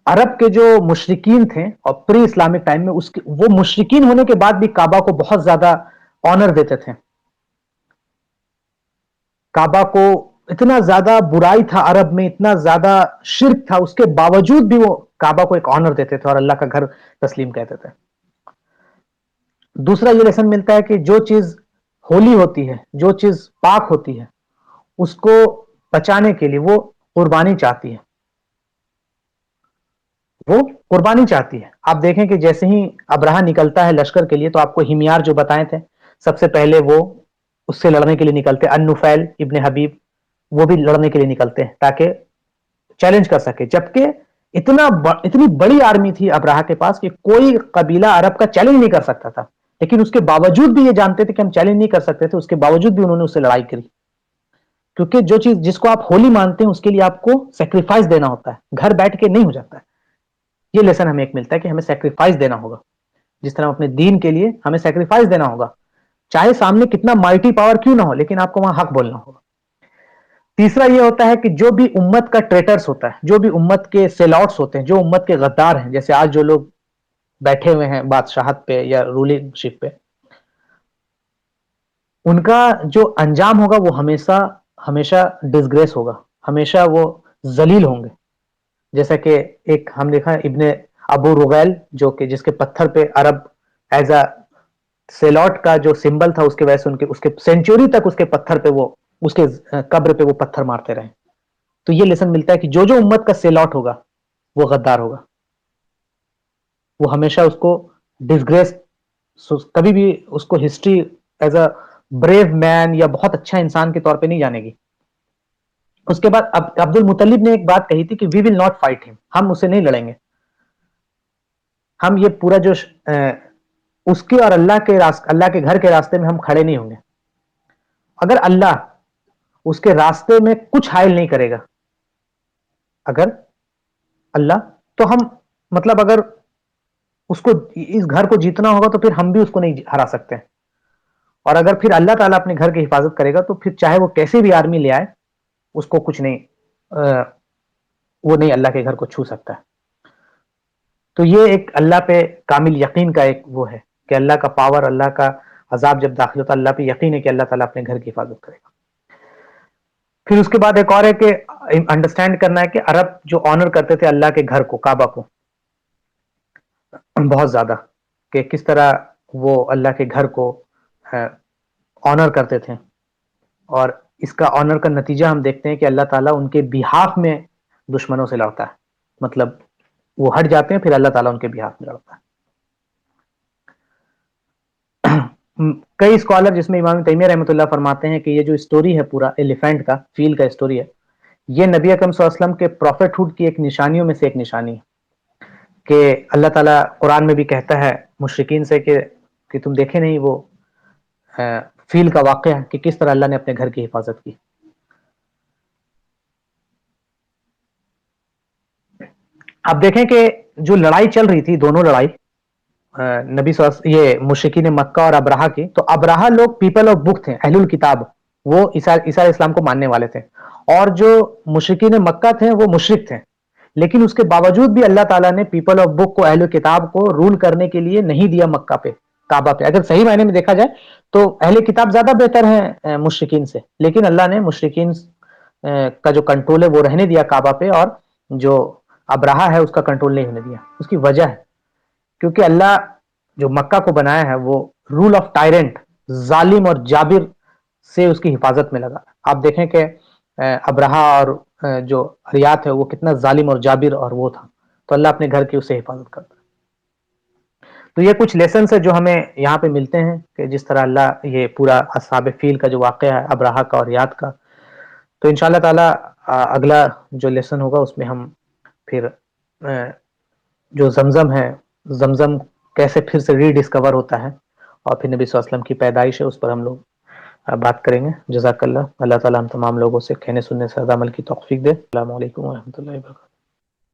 عرب کے جو مشرکین تھے اور پری اسلامک ٹائم میں وہ مشرکین ہونے کے بعد بھی کعبہ کو بہت زیادہ آنر دیتے تھے. کعبہ کو اتنا زیادہ برائی تھا عرب میں, اتنا زیادہ شرک تھا, اس کے باوجود بھی وہ کعبہ کو ایک آنر دیتے تھے اور اللہ کا گھر تسلیم کہتے تھے. دوسرا یہ لیسن ملتا ہے کہ جو چیز ہولی ہوتی ہے, جو چیز پاک ہوتی ہے, اس کو بچانے کے لیے وہ قربانی چاہتی ہے. وہ قربانی چاہتی ہے. آپ دیکھیں کہ جیسے ہی ابراہ نکلتا ہے لشکر کے لیے تو آپ کو ہمیار جو بتائے تھے سب سے پہلے وہ اس سے لڑنے کے لیے نکلتے, النفیل ابن حبیب وہ بھی لڑنے کے لیے نکلتے ہیں تاکہ چیلنج کر سکے. جبکہ اتنی بڑی آرمی تھی ابراہ کے پاس کہ کوئی قبیلہ عرب کا چیلنج نہیں کر سکتا تھا, لیکن اس کے باوجود بھی یہ جانتے تھے کہ ہم چیلنج نہیں کر سکتے تھے, اس کے باوجود بھی انہوں نے اس سے لڑائی کری. کیونکہ جو چیز جس کو آپ ہولی مانتے ہیں اس کے لیے آپ کو سیکریفائس دینا ہوتا ہے, گھر بیٹھ کے نہیں ہو جاتا ہے. یہ لیسن ہمیں ایک ملتا ہے کہ ہمیں سیکریفائس دینا ہوگا, جس طرح اپنے دین کے لیے ہمیں سیکریفائس دینا ہوگا, چاہے سامنے کتنا مائٹی پاور کیوں نہ ہو, لیکن آپ کو وہاں حق بولنا ہوگا. تیسرا یہ ہوتا ہے کہ جو بھی امت کا ٹریٹرز ہوتا ہے, جو بھی امت کے سیلاؤٹس ہوتے ہیں, جو امت کے غدار ہیں, جیسے آج جو لوگ بیٹھے ہوئے ہیں بادشاہت پہ یا رولنگ شپ پہ, ان کا جو انجام ہوگا وہ ہمیشہ ڈسگریس ہوگا, ہمیشہ وہ ذلیل ہوں گے. جیسا کہ ایک ہم دیکھا ابن ابو رغیل جو کہ جس کے پتھر پہ عرب ایز اے سیلوٹ کا جو سمبل تھا اس کی وجہ سے اس کے سینچوری تک اس کے پتھر پہ وہ اس کے قبر پہ وہ پتھر مارتے رہے. تو یہ لیسن ملتا ہے کہ جو امت کا سیلوٹ ہوگا وہ غدار ہوگا, وہ ہمیشہ اس کو ڈسگریس, کبھی بھی اس کو ہسٹری ایز اے بریو مین یا بہت اچھا انسان کے طور پہ نہیں جانے گی. اس کے بعد عبد المطلب نے ایک بات کہی تھی کہ وی ول ناٹ فائٹ ہم, ہم اسے نہیں لڑیں گے, ہم یہ پورا جو اس کے اور اللہ کے گھر کے راستے میں ہم کھڑے نہیں ہوں گے. اگر اللہ اس کے راستے میں کچھ حائل نہیں کرے گا, اگر اللہ, تو ہم مطلب اگر اس کو اس گھر کو جیتنا ہوگا تو پھر ہم بھی اس کو نہیں ہرا سکتے. اور اگر پھر اللہ تعالیٰ اپنے گھر کی حفاظت کرے گا تو پھر چاہے وہ کیسی بھی آرمی لے آئے اس کو کچھ نہیں, وہ نہیں اللہ کے گھر کو چھو سکتا ہے. تو یہ ایک اللہ پہ کامل یقین کا ایک وہ ہے کہ اللہ کا پاور, اللہ کا عذاب جب داخل ہوتا ہے اللہ پہ یقین ہے کہ اللہ تعالیٰ اپنے گھر کی حفاظت کرے گا. پھر اس کے بعد ایک اور ہے کہ انڈرسٹینڈ کرنا ہے کہ عرب جو آنر کرتے تھے اللہ کے گھر کو, کعبہ کو بہت زیادہ, کہ کس طرح وہ اللہ کے گھر کو آنر کرتے تھے, اور اس کا آنر کا نتیجہ ہم دیکھتے ہیں کہ اللہ تعالیٰ ان کے بہاف میں دشمنوں سے لڑتا ہے, مطلب وہ ہٹ جاتے ہیں پھر اللہ تعالیٰ ان کے بہاف میں لڑتا ہے. کئی اسکالر جس میں امام تیمیہ رحمۃ اللہ فرماتے ہیں کہ یہ جو اسٹوری ہے پورا ایلیفینٹ کا فیل کا اسٹوری ہے, یہ نبی اکرم صلی اللہ علیہ وسلم کے پروفٹ ہوڈ کی ایک نشانیوں میں سے ایک نشانی ہے, کہ اللہ تعالیٰ قرآن میں بھی کہتا ہے مشرکین سے کہ تم دیکھے نہیں وہ فیل کا واقعہ کہ کس طرح اللہ نے اپنے گھر کی حفاظت کی. اب دیکھیں کہ جو لڑائی چل رہی تھی, دونوں لڑائی نبی صلی اللہ علیہ وسلم, یہ مشرکین مکہ اور ابراہا کی, تو ابراہا لوگ پیپل آف بک تھے, اہل الکتاب, وہ عیسی اسلام کو ماننے والے تھے, اور جو مشرکین مکہ تھے وہ مشرک تھے. لیکن اس کے باوجود بھی اللہ تعالیٰ نے پیپل آف بک کو, اہل کتاب کو رول کرنے کے لیے نہیں دیا مکہ پہ, کعبہ پہ. اگر صحیح معنی میں دیکھا جائے تو اہل کتاب زیادہ بہتر ہیں مشرکین سے, لیکن اللہ نے مشرکین کا جو کنٹرول ہے وہ رہنے دیا کعبہ پہ, اور جو ابراہا ہے اس کا کنٹرول نہیں ہونے دیا. اس کی وجہ ہے کیونکہ اللہ جو مکہ کو بنایا ہے وہ رول آف ٹائرنٹ, ظالم اور جابر سے اس کی حفاظت میں لگا. آپ دیکھیں کہ ابراہا اور جو ریات ہے وہ کتنا ظالم اور جابر اور وہ تھا, تو اللہ اپنے گھر کی اس سے حفاظت کرتا ہے. تو یہ کچھ لیسنس ہے جو ہمیں یہاں پہ ملتے ہیں کہ جس طرح اللہ یہ پورا اصحاب فیل کا جو واقعہ ہے ابراہا کا اور ریات کا. تو انشاءاللہ تعالی اگلا جو لیسن ہوگا اس میں ہم پھر جو زمزم ہے, زمزم کیسے پھر سے ری ڈسکور ہوتا ہے, اور پھر نبی صلی اللہ علیہ وسلم کی پیدائش ہے, اس پر ہم لوگ بات کریں گے. جزاک اللہ, اللہ تعالی ہم تمام لوگوں سے کہنے سننے سے زیادہ عمل کی توفیق دے. السلام علیکم ورحمۃ اللہ وبرکاتہ.